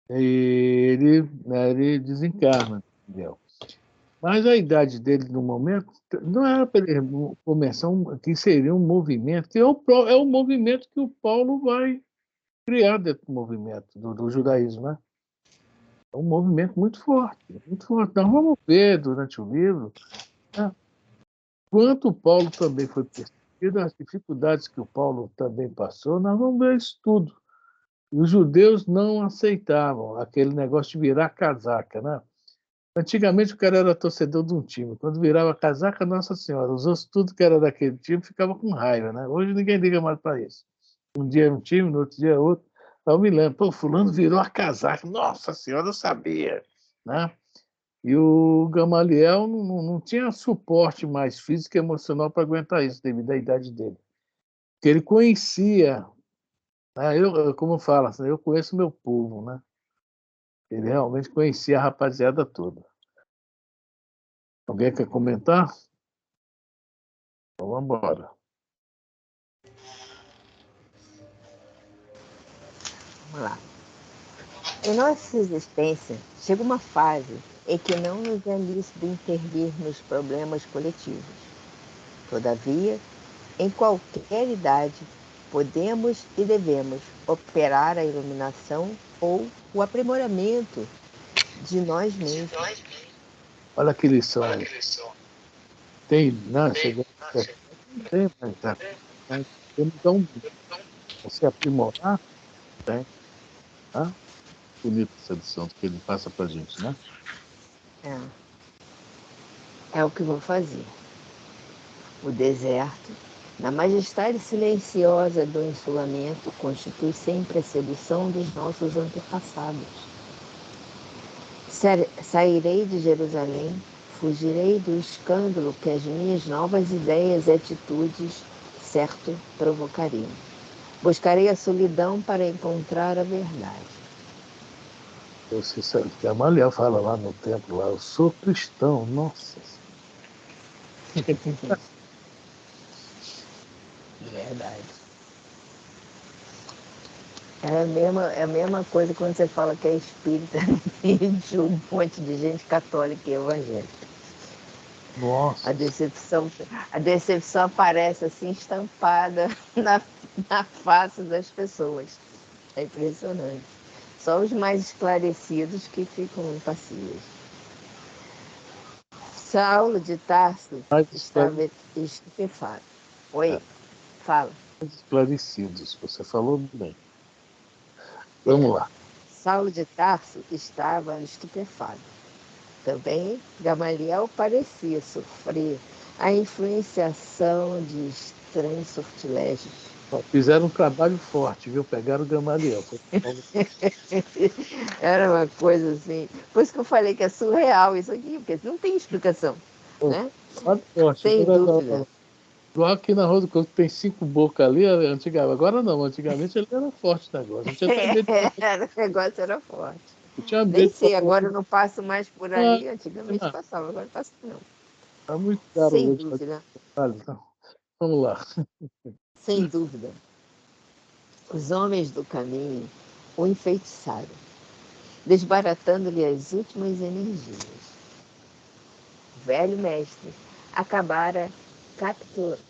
e ele desencarna, entendeu? Mas a idade dele no momento não era para ele começar que seria um movimento, que é o movimento que o Paulo vai criar dentro do movimento do judaísmo, né? É um movimento muito forte, muito forte. Nós vamos ver durante o livro, né, quanto o Paulo também foi perseguido, as dificuldades que o Paulo também passou, nós vamos ver isso tudo. E os judeus não aceitavam aquele negócio de virar casaca, né? Antigamente o cara era torcedor de um time. Quando virava casaca, Nossa Senhora, os outros tudo que era daquele time ficava com raiva, né? Hoje ninguém liga mais para isso. Um dia é um time, no outro dia é outro. Eu me lembro, pô, fulano virou a casaca. Nossa Senhora, eu sabia, né? E o Gamaliel não tinha suporte mais físico e emocional para aguentar isso, devido à idade dele. Porque ele conhecia, né? Como eu falo, assim, eu conheço meu povo, né? Ele realmente conhecia a rapaziada toda. Alguém quer comentar? Então vamos embora. Vamos lá. Em nossa existência, chega uma fase em que não nos é lícito intervir nos problemas coletivos. Todavia, em qualquer idade, podemos e devemos operar a iluminação ou o aprimoramento de nós mesmos. Olha que lição aí. Tem, não, chegou tem, mas tá. Então, se aprimorar, tem. Tá? Bonita essa lição que ele passa para a gente, né? É o que vou fazer. O deserto, na majestade silenciosa do ensolamento, constitui sempre a sedução dos nossos antepassados. Sairei de Jerusalém, fugirei do escândalo que as minhas novas ideias e atitudes, certo, provocariam. Buscarei a solidão para encontrar a verdade. Você sabe que a Gamaliel fala lá no templo, lá, eu sou cristão, nossa. Verdade. É a mesma coisa quando você fala que é espírita de um monte de gente católica e evangélica. Nossa. A decepção aparece assim estampada na face das pessoas. É impressionante. Só os mais esclarecidos que ficam impassíveis. Saulo de Tarso estava estupefado. Oi, fala. Esclarecidos, você falou bem. Vamos lá. Saulo de Tarso estava estupefado. Também Gamaliel parecia sofrer a influenciação de estranhos sortilégios. Fizeram um trabalho forte, viu? Pegaram o Gamaliel. Era uma coisa assim. Por isso que eu falei que é surreal isso aqui, porque não tem explicação. Né? Forte. Sem dúvida. Igual aqui na Rua do Coco tem 5 bocas ali, antigamente. Agora não, antigamente ele era forte o negócio. O negócio era forte. Nem sei, agora eu não passo mais por ali. Antigamente passava, agora não passo não. Está muito caro. Sem dúvida. Vamos lá. Sem dúvida. Os homens do caminho o enfeitiçaram, desbaratando-lhe as últimas energias. O velho mestre acabara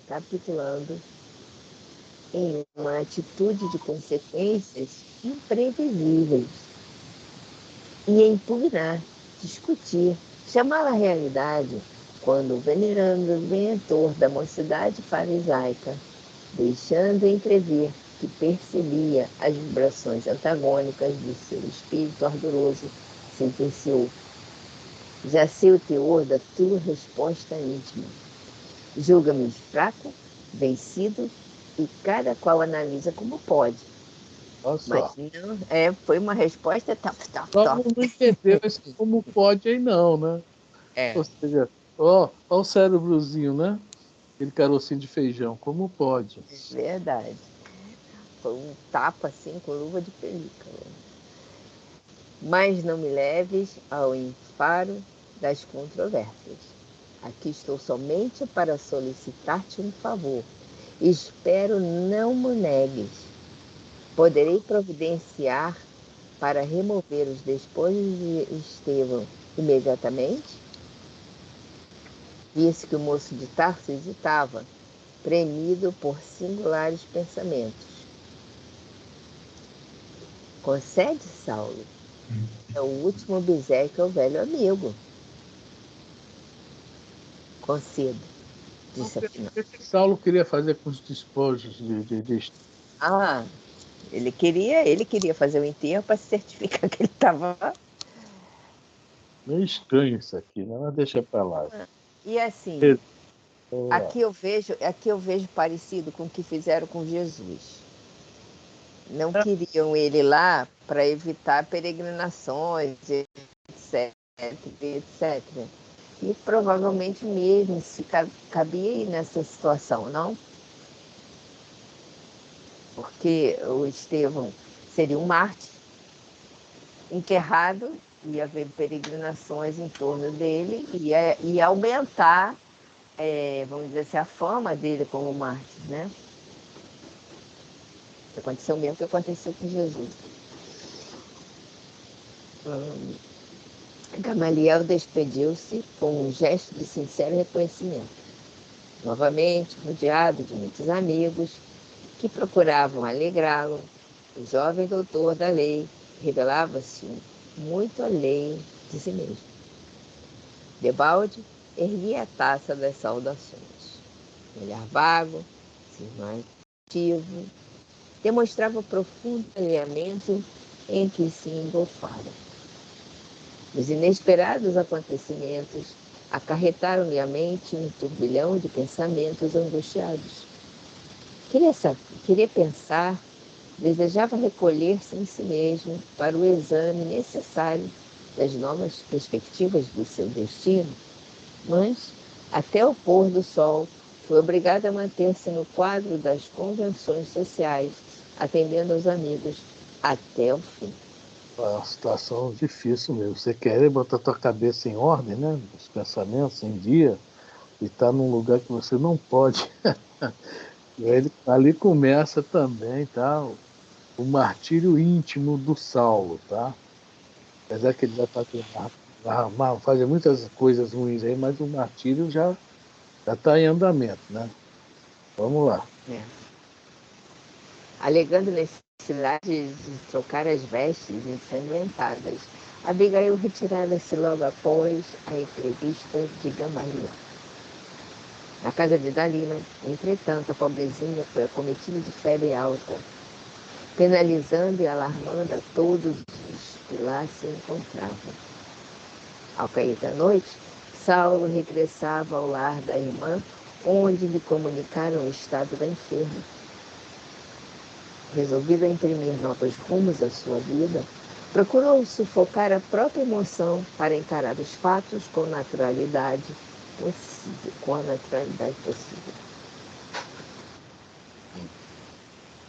capitulando em uma atitude de consequências imprevisíveis e impugnar, discutir, chamá-la realidade, quando o venerando inventor da mocidade farisaica, deixando entrever que percebia as vibrações antagônicas do seu espírito ardoroso, sentenciou: já sei o teor da tua resposta íntima. Julga-me fraco, vencido, e cada qual analisa como pode. Olha Mas só. não, foi uma resposta top, top, Só top. não entendeu esse como pode aí não, né? É, Ou seja, ó o cérebrozinho, né? Aquele carocinho de feijão, como pode? verdade. Foi um tapa assim com luva de pelica. Mas não me leves ao enfaro das controvérsias. Aqui estou somente para solicitar-te um favor. Espero não me negues. Poderei providenciar para remover os despojos de Estevão imediatamente? Disse que o moço de Tarso hesitava, premido por singulares pensamentos. Concede, Saulo. É o último obséquio ao velho amigo. Concedo, disse afinal. O que Saulo queria fazer com os despojos de... Ah, ele queria fazer o enterro para se certificar que ele estava. Meio estranho isso aqui, né? Mas deixa para lá. E assim, aqui eu vejo parecido com o que fizeram com Jesus. Não queriam ele lá para evitar peregrinações, etc, etc. E provavelmente mesmo se cabia aí nessa situação, não? Porque o Estevão seria um mártir, enterrado, ia haver peregrinações em torno dele, ia aumentar, vamos dizer assim, a fama dele como mártir, né? Aconteceu o mesmo que aconteceu com Jesus. Gamaliel despediu-se com um gesto de sincero reconhecimento. Novamente, rodeado de muitos amigos que procuravam alegrá-lo, o jovem doutor da lei revelava-se muito além de si mesmo. Debalde erguia a taça das saudações. Um olhar vago, afirmativo, demonstrava profundo alinhamento em que se engolfara. Os inesperados acontecimentos acarretaram-lhe à mente um turbilhão de pensamentos angustiados. Queria pensar, desejava recolher-se em si mesmo para o exame necessário das novas perspectivas do seu destino, mas, até o pôr do sol, foi obrigado a manter-se no quadro das convenções sociais, atendendo aos amigos até o fim. É uma situação difícil mesmo. Você quer botar tua cabeça em ordem, né? Os pensamentos em dia, e estar num lugar que você não pode. E aí ali começa também, tá? O martírio íntimo do Saulo, tá? Apesar que ele vai fazer muitas coisas ruins aí, mas o martírio já está em andamento, né? Vamos lá. Alegando necessidade de trocar as vestes ensanguentadas, Abigail retirara-se logo após a entrevista de Gamaliel. Na casa de Dalila, entretanto, a pobrezinha foi acometida de febre alta, penalizando e alarmando a todos os que lá se encontravam. Ao cair da noite, Saulo regressava ao lar da irmã, onde lhe comunicaram o estado da enferma. Resolvido a imprimir novos rumos à sua vida, procurou sufocar a própria emoção para encarar os fatos com a naturalidade possível.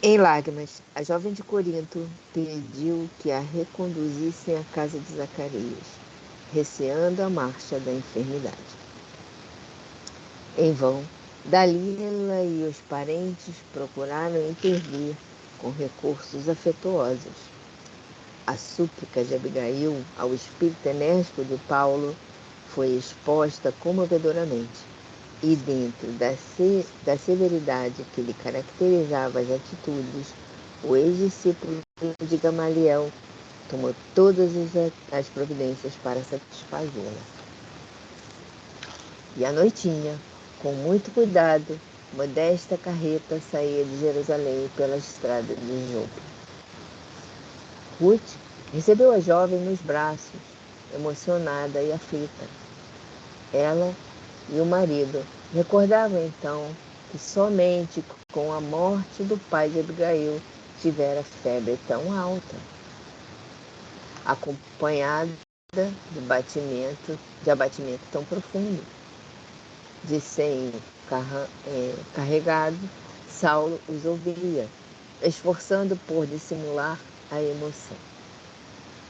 Em lágrimas, a jovem de Corinto pediu que a reconduzissem à casa de Zacarias, receando a marcha da enfermidade. Em vão, Dalila e os parentes procuraram intervir com recursos afetuosos. A súplica de Abigail ao espírito enérgico de Paulo foi exposta comovedoramente, e dentro da severidade que lhe caracterizava as atitudes, o ex-discípulo de Gamaliel tomou todas as providências para satisfazê-la. E à noitinha, com muito cuidado, modesta carreta saía de Jerusalém pela estrada de Jope. Ruth recebeu a jovem nos braços, emocionada e aflita. Ela e o marido recordavam então que somente com a morte do pai de Abigail tivera febre tão alta, acompanhada de abatimento tão profundo. De sem carregado, Saulo os ouvia, esforçando por dissimular a emoção,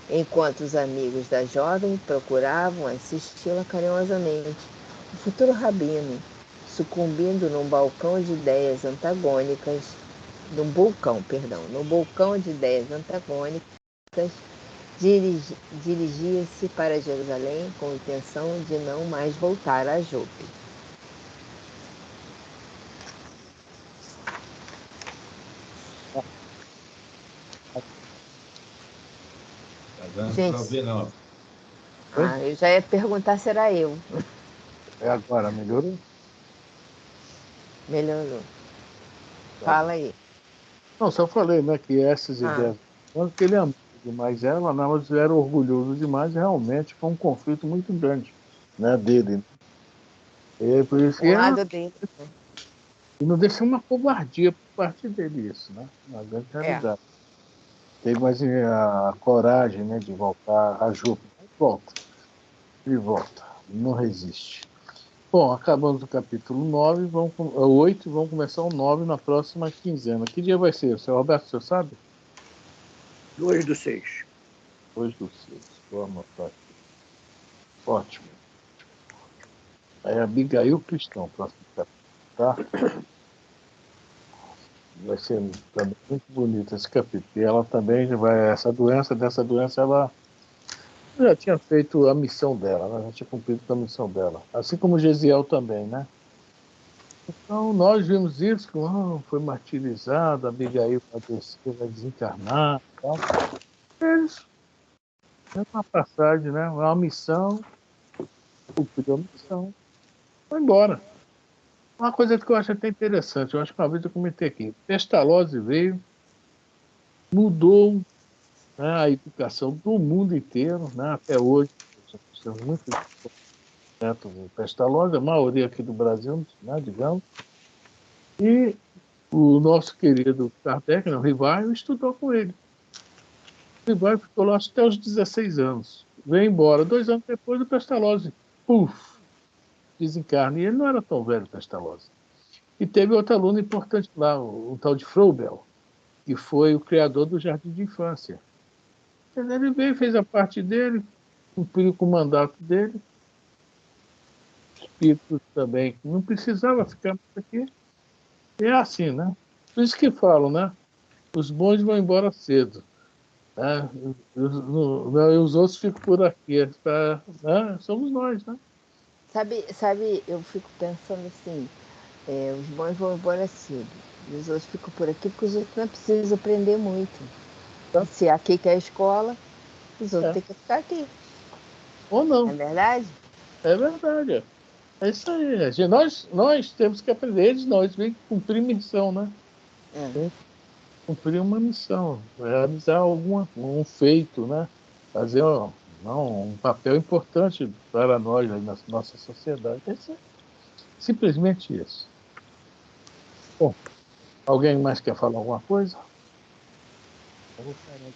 enquanto os amigos da jovem procuravam assisti-la carinhosamente. O futuro rabino, sucumbindo num vulcão de ideias antagônicas, dirigia-se para Jerusalém com a intenção de não mais voltar a Jope. Tá dando Gente. para ouvir, não. Eu já ia perguntar se era eu. É agora, melhorou? Melhorou. Fala aí. Não, só falei, né, que essas ideias, que ele amava demais ela, não, mas era orgulhoso demais, e realmente foi um conflito muito grande, né, dele. E por isso O lado dele. E não deixa uma covardia por parte dele isso, né, na grande realidade. Teve mais a coragem, né, de voltar a Jope. Volta. E volta. Não resiste. Bom, acabamos o capítulo 9, 8, vamos começar o 9 na próxima quinzena. Que dia vai ser? Seu Roberto, você sabe? 2/6. 2/6. Vou anotar aqui. Ótimo. É Abigail Cristão, próximo capítulo, tá? Vai ser também muito bonito esse capítulo. E ela também vai, dessa doença, ela já tinha feito a missão dela, ela já tinha cumprido a missão dela. Assim como Gesiel também, né? Então, nós vimos isso, foi martirizado, Abigail padeceu, vai desencarnar e tal. É isso. É uma passagem, né? Uma missão, cumpriu a missão, foi embora. Uma coisa que eu acho até interessante, eu acho que uma vez eu comentei aqui, Pestalozzi veio, mudou, né, a educação do mundo inteiro, né? Até hoje, temos muitos netos de Pestalozzi, a maioria aqui do Brasil, né, digamos, e o nosso querido Kardec, o Rivaio, estudou com ele. O Rivaio ficou lá até os 16 anos. Veio embora. 2 anos depois, o Pestalozzi, desencarna. E ele não era tão velho, o Pestalozzi. E teve outro aluno importante lá, o tal de Froebel, que foi o criador do Jardim de Infância. Ele veio, fez a parte dele, cumpriu com o mandato dele. Espírito também não precisava ficar aqui. E é assim, né? Por isso que falam, né? Os bons vão embora cedo. Né? Os outros ficam por aqui. Né? Somos nós, né? Sabe, eu fico pensando assim, os bons vão embora cedo. E os outros ficam por aqui porque os outros não precisam aprender muito. Tá. Se aqui que é a escola, os outros têm que ficar aqui. Ou não. É verdade? É verdade. É isso aí. Nós temos que aprender. Eles não, eles vêm cumprir missão, né? Cumprir uma missão, realizar um feito, né? Fazer um papel importante para nós na nossa sociedade. Simplesmente isso. Bom, alguém mais quer falar alguma coisa? Eu vou parar aqui.